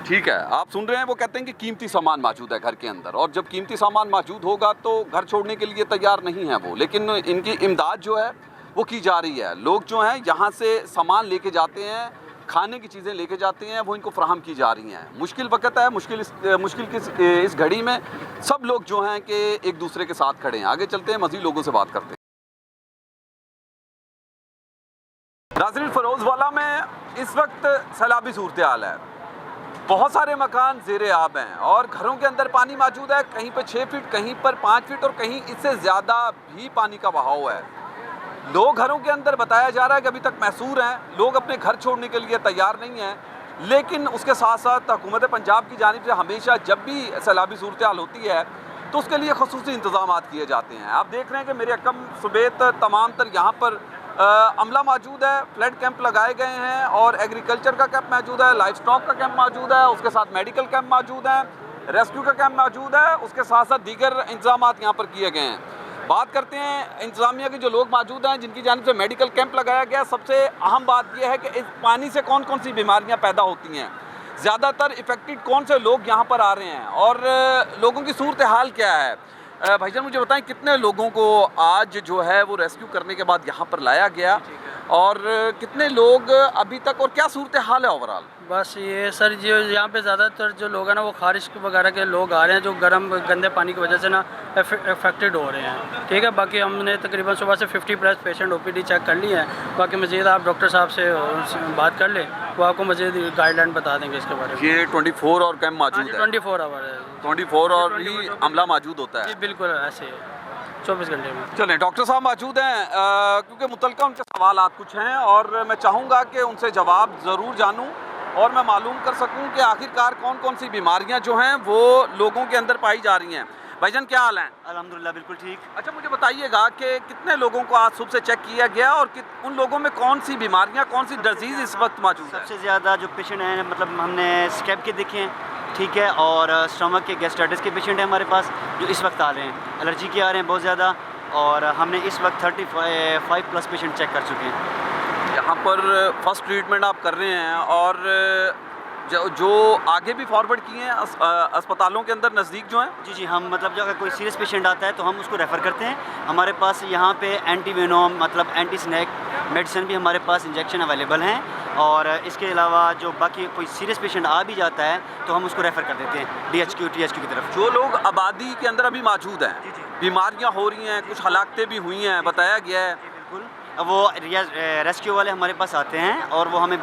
ठीक है, आप सुन रहे हैं, वो कहते हैं कि कीमती सामान मौजूद है घर के अंदर, और जब कीमती सामान मौजूद होगा तो घर छोड़ने के लिए तैयार नहीं है वो, लेकिन इनकी इमदाद जो है वो की जा रही है। लोग जो हैं यहाँ से सामान लेके जाते हैं, खाने की चीज़ें लेके जाते हैं, वो इनको फराहम की जा रही हैं। मुश्किल वक्त है, मुश्किल की इस घड़ी में सब लोग जो हैं कि एक दूसरे के साथ खड़े हैं। आगे चलते हैं, मज़ीद लोगों से बात करते हैं। नाज़रीन, फ़िरोज़वाला में इस वक्त सैलाबी सूरत हाल है। बहुत सारे मकान ज़ेरे आब हैं और घरों के अंदर पानी मौजूद है। कहीं पर 6 फीट, कहीं पर 5 फीट और कहीं इससे ज़्यादा भी पानी का बहाव है। लोग घरों के अंदर, बताया जा रहा है कि अभी तक महसूर हैं, लोग अपने घर छोड़ने के लिए तैयार नहीं हैं। लेकिन उसके साथ साथ हुकूमत पंजाब की जानिब से हमेशा जब भी सैलाबी सूरत हाल होती है तो उसके लिए ख़ुसूसी इंतज़ाम किए जाते हैं। आप देख रहे हैं कि मेरे अकम सुबेत तमाम तर यहाँ पर अमला मौजूद है, फ्लड कैंप लगाए गए हैं और एग्रीकल्चर का कैंप मौजूद है, लाइफ स्टॉक का कैंप मौजूद है, उसके साथ मेडिकल कैंप मौजूद है, रेस्क्यू का कैंप मौजूद है, उसके साथ साथ दीगर इंतजाम यहाँ पर किए गए हैं। बात करते हैं इंतज़ामिया के जो लोग मौजूद हैं जिनकी जानिब से मेडिकल कैंप लगाया गया। सबसे अहम बात यह है कि इस पानी से कौन कौन सी बीमारियाँ पैदा होती हैं, ज़्यादातर इफ़ेक्टेड कौन से लोग यहाँ पर आ रहे हैं और लोगों की सूरत हाल क्या है। भाईजान, मुझे बताएं कितने लोगों को आज जो है वो रेस्क्यू करने के बाद यहाँ पर लाया गया और कितने लोग अभी तक, और क्या सूरत हाल है ओवरऑल? बस ये सर, जो यहाँ पे ज़्यादातर जो लोग हैं ना वो खारिश वगैरह के लोग आ रहे हैं जो गर्म गंदे पानी की वजह से ना अफेक्टेड हो रहे हैं। ठीक है, बाकी हमने तकरीबन सुबह से 50+ पेशेंट OPD चेक कर लिए हैं। बाकी मज़ीद आप डॉक्टर साहब से बात कर लें, वो आपको मज़ीद गाइडलाइन बता देंगे इसके बारे में। ये 24 और कैंप मौजूद है? 24 आवर है। 24 और ही अमला मौजूद होता है? जी बिल्कुल, ऐसे 24 घंटे में। चलें, डॉक्टर साहब मौजूद हैं क्योंकि मुतलका उनके सवालात कुछ हैं और मैं चाहूँगा कि उनसे जवाब ज़रूर जानूँ और मैं मालूम कर सकूँ कि आखिरकार कौन कौन सी बीमारियाँ जो हैं वो लोगों के अंदर पाई जा रही हैं। भाईजान, क्या हाल है? अल्हम्दुलिल्लाह बिल्कुल ठीक। अच्छा, मुझे बताइएगा कि कितने लोगों को आज सुबह से चेक किया गया और उन लोगों में कौन सी बीमारियाँ, कौन सी डिजीज़ इस वक्त मौजूद है? सबसे ज़्यादा जो पेशेंट हैं, मतलब हमने स्कैब के देखे हैं, ठीक है, और स्टमक के, गैस्ट्राइटिस के पेशेंट हैं हमारे पास जो इस वक्त आ रहे हैं, एलर्जी के आ रहे हैं बहुत ज़्यादा, और हमने इस वक्त 35+ पेशेंट चेक कर चुके हैं। यहाँ पर फर्स्ट ट्रीटमेंट आप कर रहे हैं और जो आगे भी फॉरवर्ड किए हैं अस्पतालों के अंदर नज़दीक जो हैं? जी, हम मतलब जो अगर कोई सीरियस पेशेंट आता है तो हम उसको रेफ़र करते हैं। हमारे पास यहाँ पे एंटीवेनोम, मतलब एंटी स्नैक मेडिसिन भी हमारे पास इंजेक्शन अवेलेबल हैं, और इसके अलावा जो बाकी कोई सीरियस पेशेंट आ भी जाता है तो हम उसको रेफ़र कर देते हैं DHQ THQ की तरफ। जो लोग आबादी के अंदर अभी मौजूद हैं, बीमारियाँ हो रही हैं, कुछ हलाकतें भी हुई हैं, बताया गया है, बिल्कुल, वो रेस्क्यू वाले हमारे पास आते हैं और वो हमें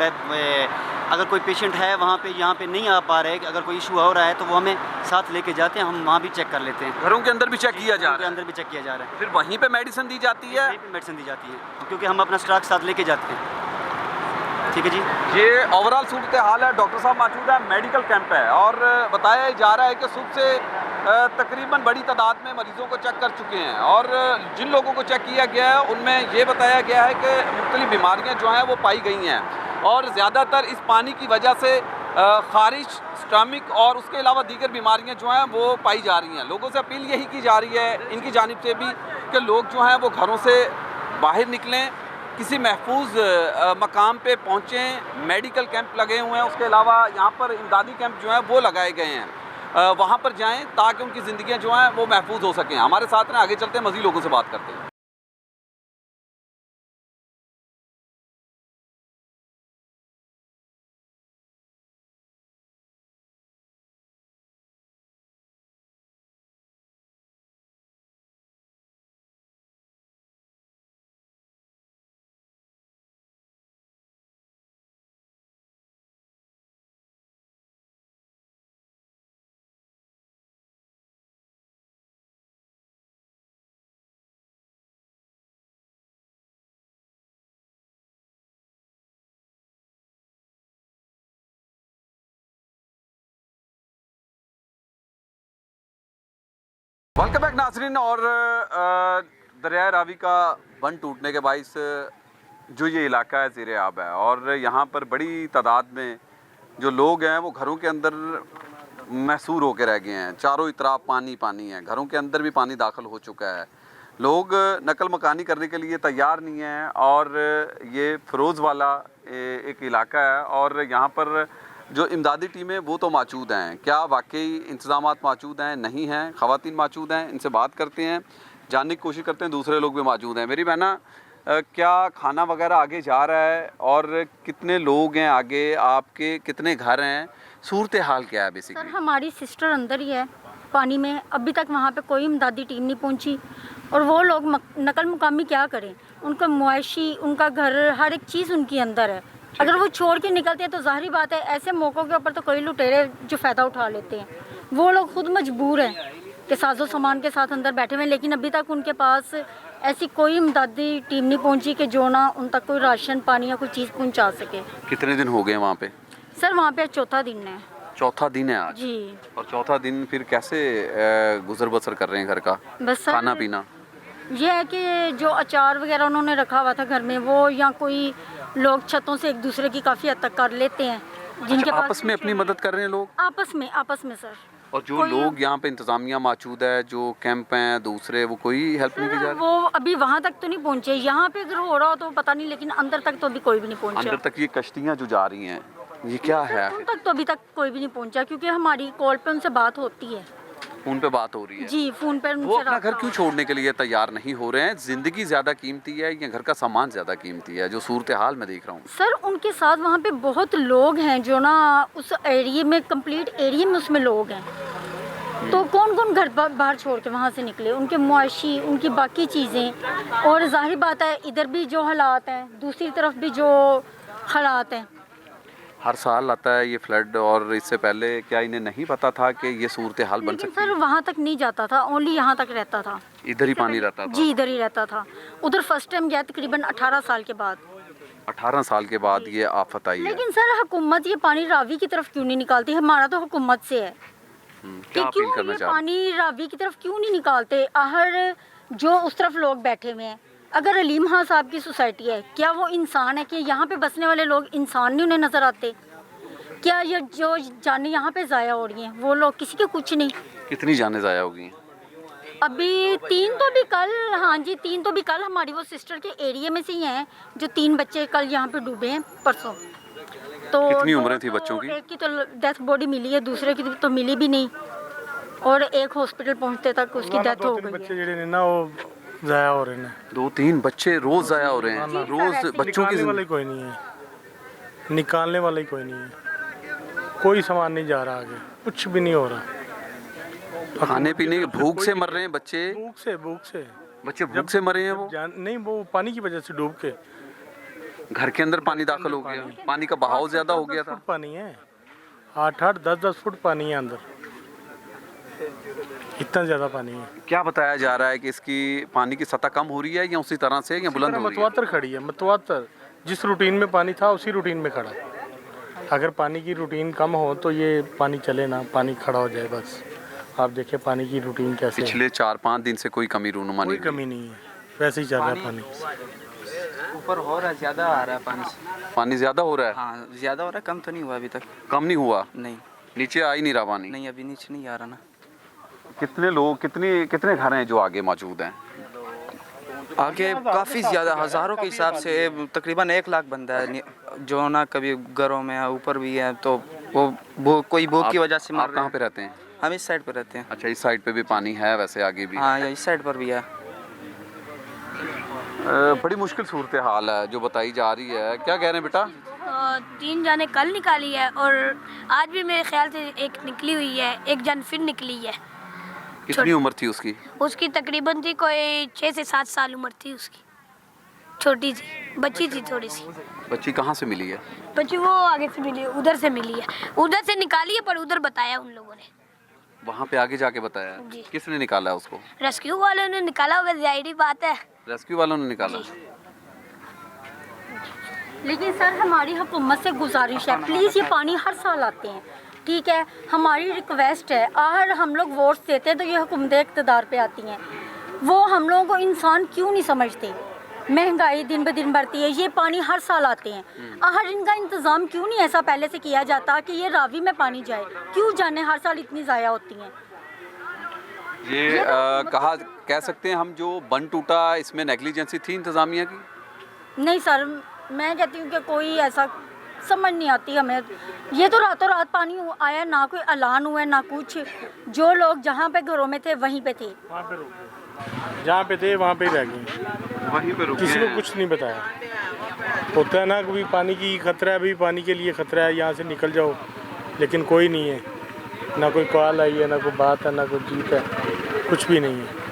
अगर कोई पेशेंट है वहाँ पे, यहाँ पे नहीं आ पा रहे, अगर कोई इशू हो रहा है तो वो हमें साथ लेके जाते हैं, हम वहाँ भी चेक कर लेते हैं। घरों के अंदर भी चेक किया जा रहा है? अंदर भी चेक किया जा रहा है। फिर वहीं पे मेडिसिन दी जाती है? वहीं पे मेडिसिन दी जाती है क्योंकि हम अपना स्टॉक साथ लेके जाते हैं। ठीक है जी, ये ओवरऑल सूरत हाल है। डॉक्टर साहब मौजूद है, मेडिकल कैंप है और बताया जा रहा है कि सुबह से तकरीबन बड़ी तादाद में मरीज़ों को चेक कर चुके हैं और जिन लोगों को चेक किया गया है उनमें ये बताया गया है कि मुख्तलिफ बीमारियाँ जो हैं वो पाई गई हैं और ज़्यादातर इस पानी की वजह से खारिश, स्टमक और उसके अलावा दीगर बीमारियाँ जो हैं वो पाई जा रही हैं। लोगों से अपील यही की जा रही है इनकी जानिब से भी कि लोग जो हैं वो घरों से बाहर निकलें, किसी महफूज मकाम पे पहुँचें। मेडिकल कैंप लगे हुए हैं, उसके अलावा यहाँ पर इमदादी कैंप जो हैं वो लगाए गए हैं, वहाँ पर जाएं ताकि उनकी ज़िंदगियाँ जो हैं वो महफूज हो सकें। हमारे साथ में आगे चलते हैं, मज़ीद लोगों से बात करते हैं। वेलकम बैक नाज़रीन। और दरिया रावी का बंद टूटने के बाइस जो ये इलाका है ज़ेरे आब है और यहाँ पर बड़ी तादाद में जो लोग हैं वो घरों के अंदर महसूर होकर रह गए हैं। चारों तरफ पानी पानी है, घरों के अंदर भी पानी दाखिल हो चुका है। लोग नकल मकानी करने के लिए तैयार नहीं हैं। और ये फ़िरोज़ वाला एक इलाका है और यहाँ पर जो इमदादी टीमें वो तो मौजूद हैं। क्या वाकई इंतज़ामात मौजूद हैं? नहीं हैं। ख़वातीन मौजूद हैं, इनसे बात करते हैं, जानने की कोशिश करते हैं। दूसरे लोग भी मौजूद हैं। मेरी बहना, क्या खाना वगैरह आगे जा रहा है और कितने लोग हैं आगे, आपके कितने घर हैं, सूरत हाल क्या है बेसिकली? सर हमारी सिस्टर अंदर ही है पानी में, अभी तक वहाँ पे कोई इमदादी टीम नहीं पहुँची। और वो लोग नकल मुकामी क्या करें, उनका मुआशी, उनका घर, हर एक चीज़ उनकी अंदर है। अगर वो छोड़ के निकलते हैं तो ज़ाहिर बात है ऐसे मौक़ों के ऊपर तो कई लुटेरे जो फ़ायदा उठा लेते हैं। वो लोग खुद मजबूर हैं कि साजो सामान के साथ अंदर बैठे हुए हैं, लेकिन अभी तक उनके पास ऐसी कोई इमदादी टीम नहीं पहुंची कि जो ना उन तक कोई राशन पानी या कोई चीज़ पहुंचा सके। कितने दिन हो गए वहाँ पे? सर वहाँ पे चौथा दिन है। चौथा दिन है आज जी। और चौथा दिन फिर कैसे गुजर बसर कर रहे हैं घर का? बस सर खाना पीना ये है कि जो अचार वगैरह उन्होंने रखा हुआ था घर में, वो या कोई लोग छतों से एक दूसरे की काफ़ी हद तक कर लेते हैं। जिनके पास आपस में अपनी मदद कर रहे हैं लोग, आपस में सर। और जो लोग यहाँ पे इंतजामिया मौजूद है, जो कैंप हैं दूसरे, वो कोई हेल्प नहीं की जा रही? वो अभी वहाँ तक तो नहीं पहुँचे। यहाँ पे अगर हो रहा हो तो पता नहीं, लेकिन अंदर तक तो अभी कोई भी नहीं पहुँचा। अंदर तक ये कश्तियाँ जो जा रही हैं ये क्या है? उन तक तो अभी तक कोई भी नहीं पहुँचा, क्योंकि हमारी कॉल पे उनसे बात होती है, फ़ोन पे बात हो रही है। जी फ़ोन पर। वो अपना घर क्यों छोड़ने के लिए तैयार नहीं हो रहे हैं? ज़िंदगी ज़्यादा कीमती है या घर का सामान ज़्यादा कीमती है, जो सूरत हाल मैं देख रहा हूँ? सर उनके साथ वहाँ पे बहुत लोग हैं जो ना उस एरिया में, कंप्लीट एरिया में उसमें लोग हैं। तो कौन कौन घर बाहर छोड़ के वहाँ से निकले, उनके मुआशी, उनकी बाकी चीज़ें। और जाहिर बात है इधर भी जो हालात हैं, दूसरी तरफ भी जो हालात हैं। हर साल आता है ये फ्लड, और इससे पहले क्या इन्हें नहीं पता था कि ये सूरत हाल बन सकती है? सर वहाँ तक नहीं जाता था, ओनली यहाँ तक रहता था। इधर ही पानी रहता था? जी इधर ही रहता था। उधर फर्स्ट टाइम गया तकरीबन 18 साल के बाद। 18 साल के बाद ये आफत आई है। लेकिन सर हुकूमत ये पानी रावी की तरफ क्यों नहीं निकालती? हमारा तो हुकूमत से है क्या कि अपील क्यों करना ये चाह रहे? पानी रावी की तरफ क्यों नहीं निकालते? आहर जो उस तरफ लोग बैठे हुए हैं, अगर अलीम खां साहब की सोसाइटी है, क्या वो इंसान है कि यहाँ पे बसने वाले लोग इंसान नहीं उन्हें नज़र आते? क्या ये जो जाने यहाँ पे ज़ाया हो रही हैं वो लोग, किसी के कुछ नहीं। कितनी जानें ज़ाया होगी? अभी 3 तो भी कल, हाँ जी 3 तो भी कल हमारी वो सिस्टर के एरिया में से ही हैं, जो 3 बच्चे कल यहाँ पे डूबे हैं परसों। तो कितनी उम्रें थी बच्चों की? एक की तो डेथ बॉडी मिली है, दूसरे की तो मिली भी नहीं, और एक हॉस्पिटल पहुँचते तक उसकी डेथ हो गई बच्चे जेडे ने ना वो ज़ाया हो रहे हैं। 2-3 बच्चे रोज़ ज़ाया हो रहे हैं। रोज़ बच्चों की वाले कोई नहीं है, निकालने वाला ही कोई नहीं है, कोई सामान नहीं जा रहा आगे, कुछ भी नहीं हो रहा। खाने पीने, भूख से मर रहे हैं बच्चे। भूख से बच्चे भूख से मरे हैं। वो नहीं, वो पानी की वजह से डूब के घर के अंदर पानी दाखिल हो गया, पानी का बहाव ज्यादा हो गया था। पानी है 8-8, 10-10 फुट पानी है अंदर, इतना ज़्यादा पानी है। क्या बताया जा रहा है कि इसकी पानी की सतह कम हो रही है या उसी तरह से, या बुलंद हो रही है? मतवातर खड़ी है, मतवातर जिस रूटीन में पानी था उसी रूटीन में खड़ा। अगर पानी की रूटीन कम हो तो ये पानी चले ना, पानी खड़ा हो जाए बस। आप देखिए पानी की रूटीन कैसे है। पिछले 4-5 दिन से कोई कमी रूनुमा नहीं, कोई कमी नहीं है, वैसे ही चल रहा है पानी। ऊपर हो रहा है, ज़्यादा आ रहा है पानी। पानी ज़्यादा हो रहा है? हाँ ज़्यादा हो रहा है, कम तो नहीं हुआ अभी तक। कम नहीं हुआ? नहीं, नीचे आ ही नहीं रहा पानी? नहीं अभी नीचे नहीं आ रहा ना। कितने लोग, कितने घर हैं जो आगे मौजूद हैं? आगे काफ़ी ज़्यादा, हज़ारों के हिसाब से तकरीबन 1 लाख बंदा है जो ना कभी घरों में है, ऊपर भी है। तो वो कोई भूख की वजह से मर रहे हैं। कहाँ पे रहते हैं? हम इस साइड पे रहते हैं। अच्छा, इस साइड पे भी पानी है, वैसे आगे भी? हाँ इस साइड पर भी है। बड़ी मुश्किल सूरत हाल है जो बताई जा रही है। क्या कह रहे हैं बेटा? 3 जाने कल निकाली है और आज भी मेरे ख्याल से एक निकली हुई है, एक जान फिर निकली है। कितनी उम्र थी उसकी? उसकी तकरीबन थी कोई 6 से 7 साल उम्र थी उसकी, छोटी सी बच्ची थी थोड़ी सी। बच्ची कहाँ से मिली है? बच्ची वो आगे से मिली है, उधर से मिली है, उधर से निकाली है, पर उधर बताया उन लोगों ने। वहाँ पे आगे जाके बताया? जी। किसने निकाला उसको? रेस्क्यू वालों ने निकाला होगा, जाहिर बात है। रेस्क्यू वालों ने निकाला? लेकिन सर हमारी हुकूमत से गुजारिश है, प्लीज़ ये पानी हर साल आते हैं, ठीक है, हमारी रिक्वेस्ट है। और हम लोग वोट्स देते हैं तो ये हुकूमत इक़्तिदार पे आती हैं, वो हम लोगों को इंसान क्यों नहीं समझते? महंगाई दिन ब दिन बढ़ती है, ये पानी हर साल आते हैं, हर इनका इंतज़ाम क्यों नहीं ऐसा पहले से किया जाता कि ये रावी में पानी जाए, क्यों जाने हर साल इतनी ज़ाया होती हैं। ये कहा कह सकते हैं हम जो बन टूटा इसमें नेग्लिजेंसी थी इंतज़ामिया की? नहीं सर, मैं कहती हूँ कि कोई ऐसा समझ नहीं आती हमें। ये तो रातों रात पानी आया, ना कोई ऐलान हुआ है ना कुछ। जो लोग जहाँ पे घरों में थे वहीं पे थे, जहाँ पे थे वहाँ पे रह गए, वहीं पे रुके किसी को हैं। कुछ नहीं बताया। होता है ना कभी पानी की खतरा है, अभी पानी के लिए खतरा है, यहाँ से निकल जाओ, लेकिन कोई नहीं है, ना कोई कॉल आई है, ना कोई बात है, ना कोई जीत है, कुछ भी नहीं है।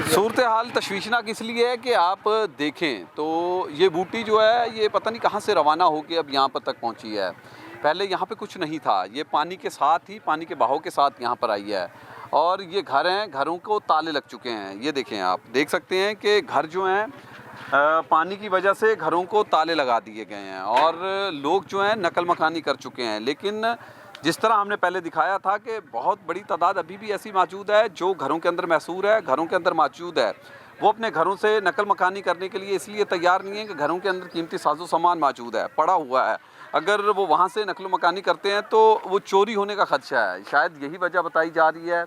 सूरत हाल तशवीशनाक इसलिए है कि आप देखें तो ये बूटी जो है ये पता नहीं कहाँ से रवाना होकर अब यहाँ पर तक पहुँची है। पहले यहाँ पे कुछ नहीं था, ये पानी के साथ ही, पानी के बहाव के साथ यहाँ पर आई है। और ये घर हैं, घरों को ताले लग चुके हैं। ये देखें, आप देख सकते हैं कि घर जो हैं पानी की वजह से घरों को ताले लगा दिए गए हैं और लोग जो हैं नकल मकानी कर चुके हैं। लेकिन जिस तरह हमने पहले दिखाया था कि बहुत बड़ी तादाद अभी भी ऐसी मौजूद है जो घरों के अंदर महसूर है, घरों के अंदर मौजूद है। वो अपने घरों से नकल मकानी करने के लिए इसलिए तैयार नहीं है कि घरों के अंदर कीमती साजो सामान मौजूद है, पड़ा हुआ है। अगर वो वहाँ से नकल मकानी करते हैं तो वो चोरी होने का खदशा है। शायद यही वजह बताई जा रही है।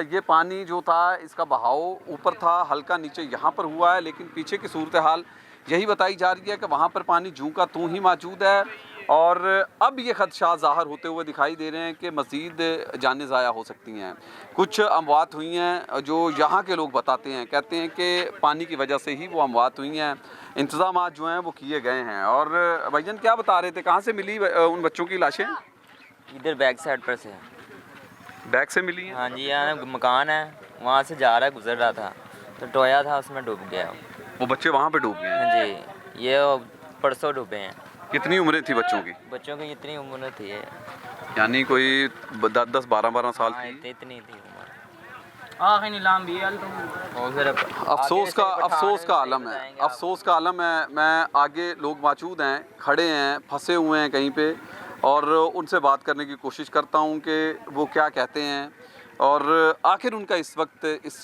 ये पानी जो था इसका बहाव ऊपर था, हल्का नीचे यहाँ पर हुआ है, लेकिन पीछे की सूरत हाल यही बताई जा रही है कि वहाँ पर पानी जूं का तूं ही मौजूद है। और अब ये खदशा ज़ाहिर होते हुए दिखाई दे रहे हैं कि मज़ीद जानें ज़ाया हो सकती हैं। कुछ अमवात हुई हैं जो यहाँ के लोग बताते हैं, कहते हैं कि पानी की वजह से ही वो अमवात हुई हैं। इंतज़ाम जो हैं वो किए गए हैं। और भाईजान क्या बता रहे थे, कहाँ से मिली उन बच्चों की लाशें? इधर बैक साइड पर से। बैग से मिली हैं? हाँ जी, यहाँ मकान है, वहाँ से जा रहा है, गुजर रहा था तो टोया था, उसमें डूब गया। वो बच्चे वहाँ पे डूब गए हैं? हाँ जी, ये परसों डूबे हैं। कितनी उम्रें थी बच्चों की? बच्चों की इतनी उम्र थी, यानी कोई 10-12 साल हाँ, की? इतनी थी उम्र। आखिर नीलाम भी है और फिर अफसोस का आलम है, अफसोस का आलम है। मैं आगे लोग मौजूद हैं, खड़े हैं, फंसे हुए हैं कहीं पे, और उनसे बात करने की कोशिश करता हूं कि वो क्या कहते हैं और आखिर उनका इस वक्त इस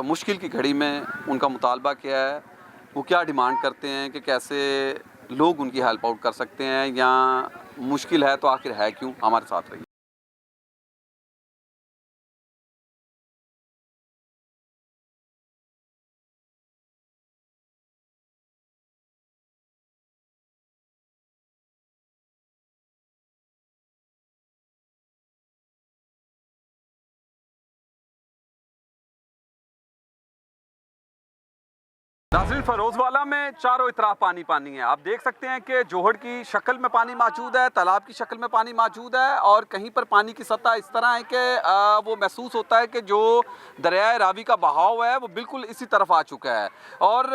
मुश्किल की घड़ी में उनका मुतालबा क्या है, वो क्या डिमांड करते हैं कि कैसे लोग उनकी हेल्प आउट कर सकते हैं, या मुश्किल है तो आखिर है क्यों। हमारे साथ रहिए। नाज़रीन, फरोजवाला में चारों इतराफ पानी पानी है। आप देख सकते हैं कि जोहड़ की शक्ल में पानी मौजूद है, तालाब की शक्ल में पानी मौजूद है, और कहीं पर पानी की सतह इस तरह है कि वो महसूस होता है कि जो दरियाए रावी का बहाव है वो बिल्कुल इसी तरफ आ चुका है। और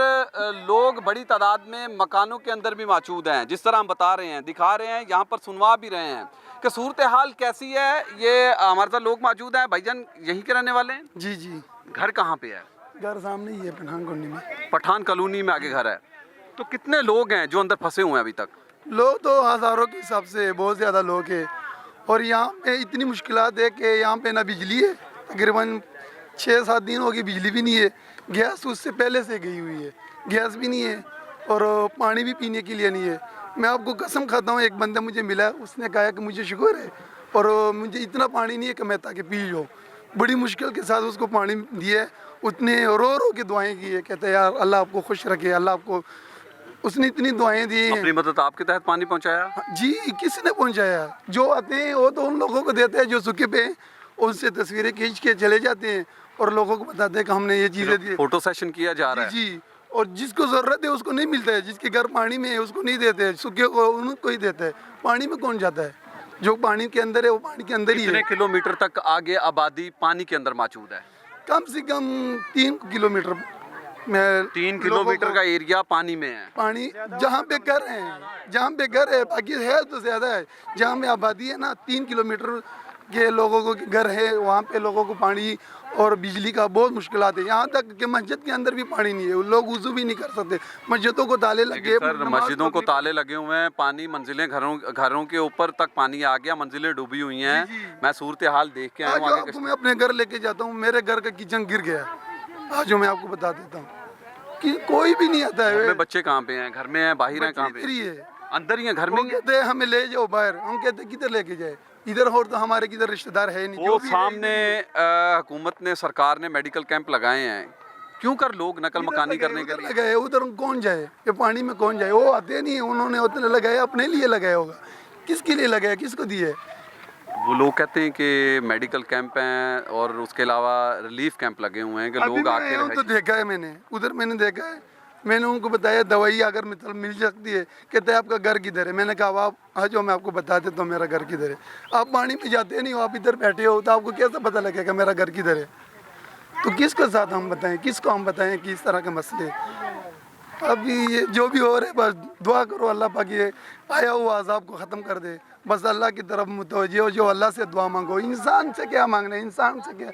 लोग बड़ी तादाद में मकानों के अंदर भी मौजूद हैं। जिस तरह हम बता रहे हैं, दिखा रहे हैं, यहाँ पर सुनवा भी रहे हैं कि सूरत हाल कैसी है। ये हमारे साथ लोग मौजूद हैं। भाईजान यहीं के रहने वाले हैं? जी जी, घर कहाँ पे है? घर सामने ही है, पठान कॉलोनी में। पठान कॉलोनी में आगे घर है। तो कितने लोग हैं जो अंदर फंसे हुए हैं अभी तक? लोग तो हज़ारों के हिसाब से बहुत ज़्यादा लोग हैं। और यहाँ पे इतनी मुश्किलात है कि यहाँ पे ना बिजली है, तकरीबन 6-7 दिन हो गए बिजली भी नहीं है। गैस उससे पहले से गई हुई है, गैस भी नहीं है, और पानी भी पीने के लिए नहीं है। मैं आपको कसम खाता हूँ, एक बंदा मुझे मिला, उसने कहा कि मुझे शुक्र है और मुझे इतना पानी नहीं है कि मैं ताकि पी जाऊँ। बड़ी मुश्किल के साथ उसको पानी दिया, उतने रो के दुआएं की है, कहते हैं यार अल्लाह आपको खुश रखे, अल्लाह आपको। उसने इतनी दुआएं दी हैं। अपनी मदद आपके तहत पानी पहुंचाया? जी, किसने पहुंचाया? जो आते हैं वो तो उन लोगों को देते हैं जो सूखे पे हैं, उनसे तस्वीरें खींच के चले जाते हैं और लोगों को बताते हैं कि हमने ये चीज़ें दी। फोटो सेशन किया जा रहा है? जी, और जिसको ज़रूरत है उसको नहीं मिलता है, जिसके घर पानी में है उसको नहीं देते हैं, सूखे को उनको ही देते हैं। पानी में कौन जाता है? जो पानी के अंदर है वो पानी के अंदर ही है। कितने किलोमीटर तक आगे आबादी पानी के अंदर मौजूद है? कम से कम 3 किलोमीटर में। 3 किलोमीटर का एरिया पानी में है? पानी जहाँ पे घर है, जहाँ पे घर है, बाकी है तो ज़्यादा है। जहाँ में आबादी है ना, 3 किलोमीटर के लोगों को घर है, वहाँ पे लोगों को पानी और बिजली का बहुत मुश्किलात है। यहाँ तक कि मस्जिद के अंदर भी पानी नहीं है, लोग वुज़ू भी नहीं कर सकते, मस्जिदों को ताले लगे। सर, मस्जिदों को ताले लगे हुए हैं, पानी मंजिलें घरों के ऊपर तक पानी आ गया, मंजिलें डूबी हुई हैं। मैं सूरत हाल देख के आया हूं। आपको मैं अपने घर लेके जाता हूँ, मेरे घर का किचन गिर गया। आज मैं आपको बता देता हूँ, कि कोई भी नहीं आता घर है। में बच्चे कहाँ पे हैं? घर में हैं, बाहर हैं, कहाँ पे? इधर ही है, अंदर ही है, घर में वो ही है। कहते हैं हमें ले जाओ बाहर, हम कहते हैं किधर लेके जाए, इधर और तो हमारे किधर रिश्तेदार है नहीं। वो जो भी है, सामने हुकूमत ने, सरकार ने मेडिकल कैंप लगाए हैं, क्यों कर लोग नकल मकानी करने के लिए? लगाए उधर कौन जाए, ये पानी में कौन जाए? वो आते नहीं है, उन्होंने उतने लगाया, अपने लिए लगाया होगा, किसके लिए लगाया, किसको दिए? वो लोग कहते हैं कि मेडिकल कैंप हैं और उसके अलावा रिलीफ कैंप लगे हुए हैं कि अभी लोग मैं आके आया हूं रहे। तो देखा है मैंने, उधर मैंने देखा है, मैंने उनको बताया दवाई अगर मतलब मिल सकती है, कहते हैं आपका घर किधर है? मैंने कहा आप आ जाओ, मैं आपको बता देता हूँ मेरा घर किधर है। आप पानी में जाते नहीं हो, आप इधर बैठे हो, तो आपको कैसे पता लगेगा मेरा घर किधर है? तो किसके साथ हम बताएं, किसको हम बताएं कि इस तरह के मसले? अभी ये जो भी हो रहा है, बस दुआ करो अल्लाह पाक ये आया हुआ अजाब को ख़त्म कर दे। बस अल्लाह की तरफ मुतवज्जे हो, जो अल्लाह से दुआ मांगो। इंसान से क्या मांगना है, इंसान से क्या,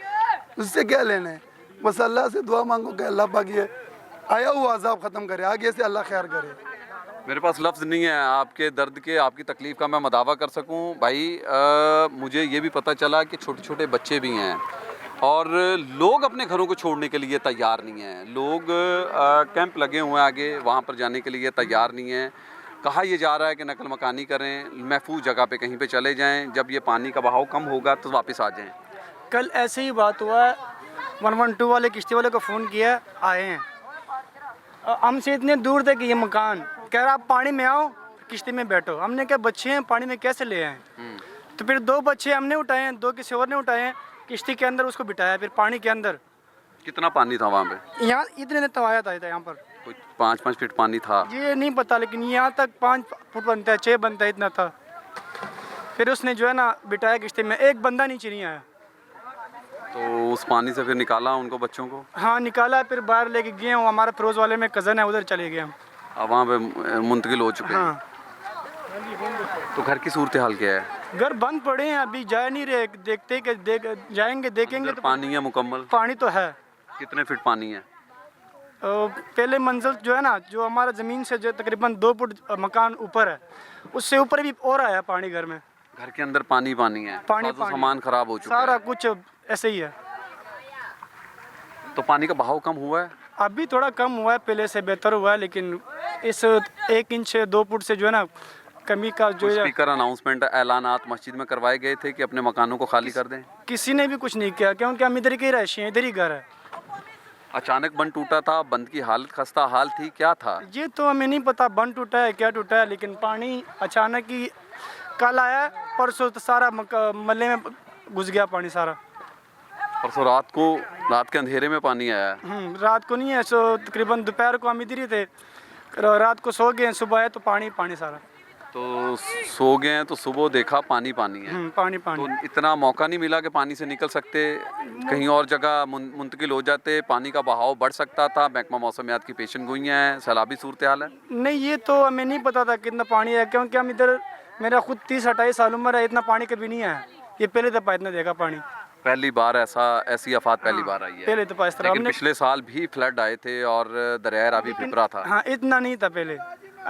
उससे क्या लेना है? बस अल्लाह से दुआ मांगो कि अल्लाह पाक ये आया हुआ अजाब ख़त्म करे, आगे से अल्लाह खैर करे। मेरे पास लफ्ज़ नहीं है आपके दर्द के, आपकी तकलीफ़ का मैं मदावा कर सकूं। भाई मुझे ये भी पता चला कि छोटे छोटे बच्चे भी हैं और लोग अपने घरों को छोड़ने के लिए तैयार नहीं हैं। लोग कैंप लगे हुए हैं आगे, वहाँ पर जाने के लिए तैयार नहीं हैं। कहा यह जा रहा है कि नकल मकानी करें, महफूज जगह पे कहीं पे चले जाएं, जब ये पानी का बहाव कम होगा तो वापस आ जाएं। कल ऐसे ही बात हुआ, 112 वाले किश्ती वाले को फ़ोन किया, आए हैं। हमसे इतने दूर थे कि ये मकान, कह रहा आप पानी में आओ, किश्ती में बैठो। हमने कहा बच्चे हैं, पानी में कैसे ले आए? तो फिर 2 बच्चे हमने उठाए हैं, 2 किसी और ने उठाए हैं, किश्ती के अंदर उसको बिठाया, फिर पानी के अंदर। कितना पानी था वहाँ पे? यहाँ इतने तो आया था यहाँ पर, कोई 5-5 फीट पानी था? ये नहीं पता, लेकिन यहाँ तक 5 फुट बनता है, 6 बनता है, इतना था। फिर उसने जो है ना बिठाया किश्ती में, एक बंदा नीचे नहीं आया। तो उस पानी से फिर निकाला उनको, बच्चों को? हाँ निकाला, फिर बाहर लेके गए। वो हमारे फिरोज वाले में कज़न है, उधर चले गए हम। अब वहाँ पे मुंतकिल हो चुके हैं। हाँ। तो घर की सूरत हाल क्या है? घर बंद पड़े हैं, अभी जा नहीं रहे, देखते कि जाएंगे देखेंगे तो पानी है मुकम्मल? पानी तो है। कितने फीट पानी है? पहले मंजिल जो है ना, जो हमारा ज़मीन से जो तकरीबन 2 फुट मकान ऊपर है, उससे ऊपर भी और आया पानी घर में। घर के अंदर पानी पानी है? पानी सामान खराब हो चुका है? सारा कुछ ऐसे ही है। तो पानी का बहाव कम हुआ है? अभी थोड़ा कम हुआ है, पहले से बेहतर हुआ है, लेकिन इस 1 इंच 2 फुट से जो है ना कमी का जो है। स्पीकर अनाउंसमेंट ऐलानात मस्जिद में करवाए गए थे कि अपने मकानों को खाली कर दें? किसी ने भी कुछ नहीं किया, क्योंकि हम इधर के रहायशी हैं, इधर ही घर है। अचानक बंद टूटा था, बंद की हालत खस्ता हाल थी, क्या था? ये तो हमें नहीं पता बंद टूटा है क्या टूटा है, लेकिन पानी अचानक ही कल आया, परसों तो सारा मल्ले में घुस गया पानी सारा। परसों रात के अंधेरे में पानी आया है? रात को नहीं है, सो तकरीबन दोपहर को हम इधर ही थे, रात को सो गए, सुबह आए तो पानी सारा। तो सो गए हैं तो सुबह देखा पानी है? पानी तो इतना मौका नहीं मिला कि पानी से निकल सकते, कहीं और जगह मुंतकिल हो जाते, पानी का बहाव बढ़ सकता था? महकमा मौसमियात की पेशन गोइयाँ हैं, सैलाबी सूरत हाल है? नहीं, ये तो हमें नहीं पता था कितना पानी है, क्योंकि हम इधर, मेरा खुद 30-28 साल उम्र है, इतना पानी कभी नहीं आया। ये पहले दफ़ा इतना देखा पानी, पहली बार ऐसी आफत पहली बार आई है? पहले दफ़ा इस तरह। लेकिन पिछले साल भी फ्लड आए थे और दरिया रावी फिपरा था। हाँ, इतना नहीं था पहले,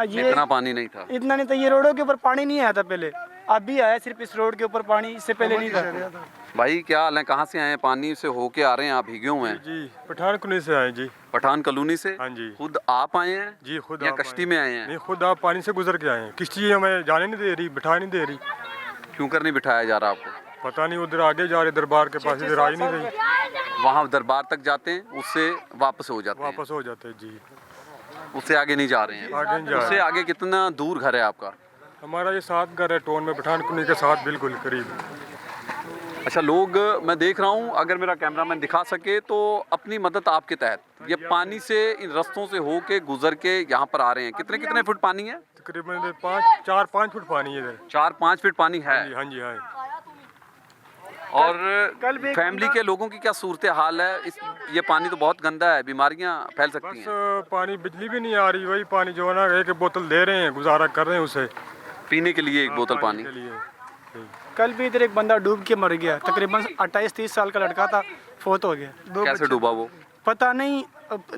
ये इतना पानी नहीं था। इतना नहीं था, ये रोडों के ऊपर पानी नहीं आया था पहले, अभी आया सिर्फ इस रोड के ऊपर पानी, इससे पहले नहीं था। भाई क्या हाल है, कहाँ से आए हैं? पानी से होके आ रहे हैं, आप भीगे हुए हैं? जी, पठान कॉलोनी से आए जी। पठान कॉलोनी से? हाँ जी। खुद आप आए हैं? जी खुद। या कश्ती में आए हैं? नहीं, खुद आप पानी से गुजर के आए हैं। किश्ती हमें जाने नहीं दे रही, बिठा नहीं दे रही। क्यों कर नहीं बिठाया जा रहा आपको? पता नहीं, उधर आगे जा रहे दरबार के पास, इधर आ ही नहीं रही। वहाँ दरबार तक जाते हैं, उससे वापस हो जाते हैं? वापस हो जाते हैं जी। उससे आगे नहीं जा रहे हैं? आगे नहीं जा उससे आगे कितना दूर घर है आपका? हमारा ये 7 घर है टोन में, पठान कॉलोनी के साथ बिल्कुल करीब। अच्छा, लोग मैं देख रहा हूँ, अगर मेरा कैमरामैन दिखा सके तो अपनी मदद आपके तहत ये पानी से, इन रास्तों से होके गुजर के यहाँ पर आ रहे हैं। कितने फुट पानी है? तकरीबन 4-5 फुट पानी है इधर। 4-5 फीट पानी है? हाँ जी हाँ। और फैमिली के लोगों की क्या सूरत हाल है? ये पानी तो बहुत गंदा है, बीमारियां फैल सकती हैं। बस पानी, बिजली भी नहीं आ रही, वही पानी जो है ना, एक बोतल दे रहे हैं, गुजारा कर रहे हैं उसे पीने के लिए, एक बोतल पानी के लिए। कल भी इधर एक बंदा डूब के मर गया, तकरीबन 28-30 साल का लड़का था, फोत हो गया। कैसे डूबा वो? पता नहीं,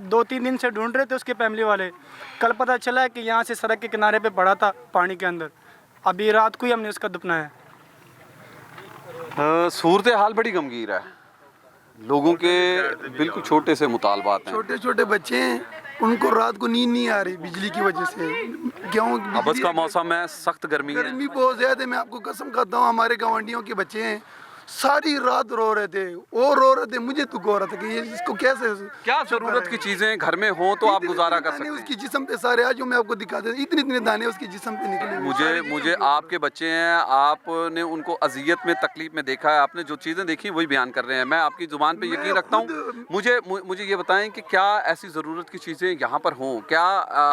2-3 दिन से ढूंढ रहे थे उसके फैमिली वाले। कल पता चला कि यहाँ से सड़क के किनारे पे पड़ा था पानी के अंदर, अभी रात को ही हमने उसका दफनाया। सूरत हाल बड़ी गमगीर है, लोगों के बिल्कुल छोटे से मुतालबात हैं। छोटे छोटे बच्चे हैं, उनको रात को नींद नहीं आ रही बिजली की वजह से। क्यों? अब का मौसम है, सख्त गर्मी है, गर्मी बहुत ज़्यादा है। मैं आपको कसम खाता हूँ, हमारे गवांडियों के बच्चे हैं, सारी रात रो रहे थे, वो रो रहे थे, मुझे दुख हो रहा था कि ये इसको कैसे। क्या जरूरत की चीजें घर में हो तो आप गुजारा कर सकते हैं। उसकी जिस्म पे सारे आज जो मैं आपको दिखा देता, इतने इतने दाने उसके जिस्म पे निकले। मुझे आपके बच्चे हैं, आपने उनको अजियत में तकलीफ में देखा है, आपने जो चीज़ें देखी वही बयान कर रहे हैं। मैं आपकी ज़ुबान पे यकीन रखता हूँ। मुझे ये बताएं कि क्या ऐसी ज़रूरत की चीज़ें यहाँ पर हों, क्या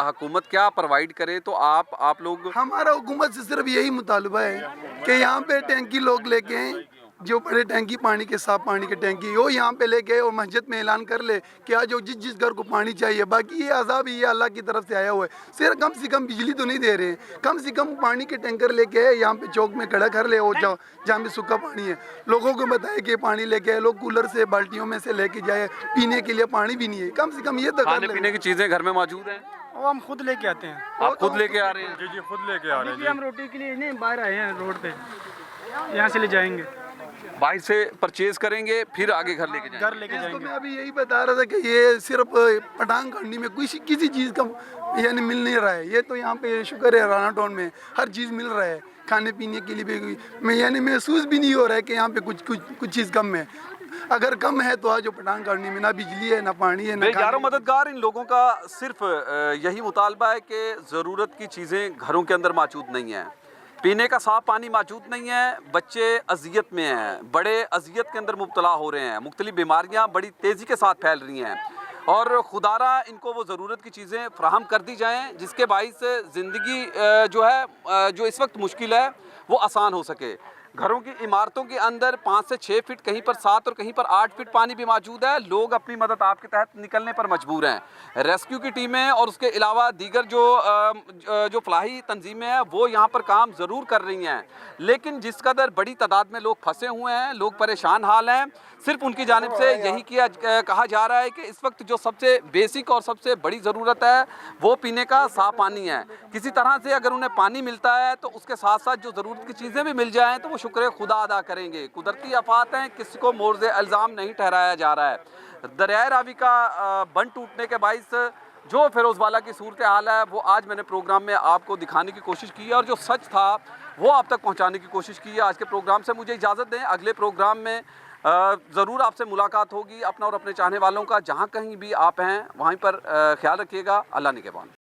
हुकूमत क्या प्रोवाइड करे तो आप लोग। हमारा हुकूमत से सिर्फ यही मुतालबा है कि यहाँ पे टैंकी लोग लेके आए, जो बड़े टैंकी पानी के, साफ पानी के टैंकी वो यहाँ पे लेके और मस्जिद में ऐलान कर ले कि आज जिस जिस घर को पानी चाहिए। बाकी ये अजाब ये अल्लाह की तरफ से आया हुआ है। सिर्फ कम से कम बिजली तो नहीं दे रहे हैं, कम से कम पानी के टैंकर लेके यहाँ पे चौक में खड़ा कर ले और जाओ जहाँ पे सूखा पानी है। लोगों को बताए कि पानी लेके आए, लोग कूलर से बाल्टियों में से लेके जाए, पीने के लिए पानी भी नहीं है। कम से कम ये तो खाने पीने की चीज़ें घर में मौजूद हैं, वो हम खुद लेके आते हैं। आप खुद लेके आ रहे हैं? जी खुद लेके आ रहे हैं। हम रोटी के लिए नहीं बाहर आए हैं, रोड पे यहाँ से ले जाएंगे, बाहर से परचेज करेंगे फिर आगे घर लेके जाएंगे। घर लेके जाएंगे। मैं अभी यही बता रहा था कि ये सिर्फ पटांग कांडी में किसी चीज़ का यानी मिल नहीं रहा है। ये तो यहाँ पे शुक्र है राना टाउन में हर चीज़ मिल रहा है, खाने पीने के लिए भी। मैं यानी महसूस भी नहीं हो रहा है कि यहाँ पे कुछ चीज़ कम है। अगर कम है तो आज पटांग कांडी में ना बिजली है, ना पानी है, ना यारों मददगार। इन लोगों का सिर्फ यही मुतालबा है कि ज़रूरत की चीज़ें घरों के अंदर मौजूद नहीं है, पीने का साफ पानी मौजूद नहीं है, बच्चे अजियत में हैं, बड़े अजियत के अंदर मुब्तला हो रहे हैं, मुख्तलिफ बीमारियां बड़ी तेज़ी के साथ फैल रही हैं और खुदारा इनको वो ज़रूरत की चीज़ें फ्राहम कर दी जाएं जिसके बाइस ज़िंदगी जो इस वक्त मुश्किल है वो आसान हो सके। घरों की इमारतों के अंदर 5 से 6 फीट, कहीं पर 7 और कहीं पर 8 फीट पानी भी मौजूद है। लोग अपनी मदद आपके तहत निकलने पर मजबूर हैं। रेस्क्यू की टीमें और उसके अलावा दीगर जो फलाही तंजीमें हैं वो यहाँ पर काम ज़रूर कर रही हैं, लेकिन जिस कदर बड़ी तादाद में लोग फंसे हुए हैं, लोग परेशान हाल हैं, सिर्फ उनकी जानिब से यही कहा जा रहा है कि इस वक्त जो सबसे बेसिक और सबसे बड़ी ज़रूरत है वो पीने का साफ़ पानी है। किसी तरह से अगर उन्हें पानी मिलता है तो उसके साथ साथ जो ज़रूरत की चीज़ें भी मिल जाएँ तो वो शुक्र खुदा अदा करेंगे। कुदरती आफात हैं, किसी को मोर्ज़े इल्ज़ाम नहीं ठहराया जा रहा है। दरियाए रावी का बंद टूटने के बाइस जो फिरोज़वाला की सूरत हाल है वो आज मैंने प्रोग्राम में आपको दिखाने की कोशिश की है और जो सच था वो आप तक पहुंचाने की कोशिश की है। आज के प्रोग्राम से मुझे इजाज़त दें, अगले प्रोग्राम में ज़रूर आपसे मुलाकात होगी। अपना और अपने चाहने वालों का जहाँ कहीं भी आप हैं वहीं पर ख्याल रखिएगा। अल्लाह निगहबान।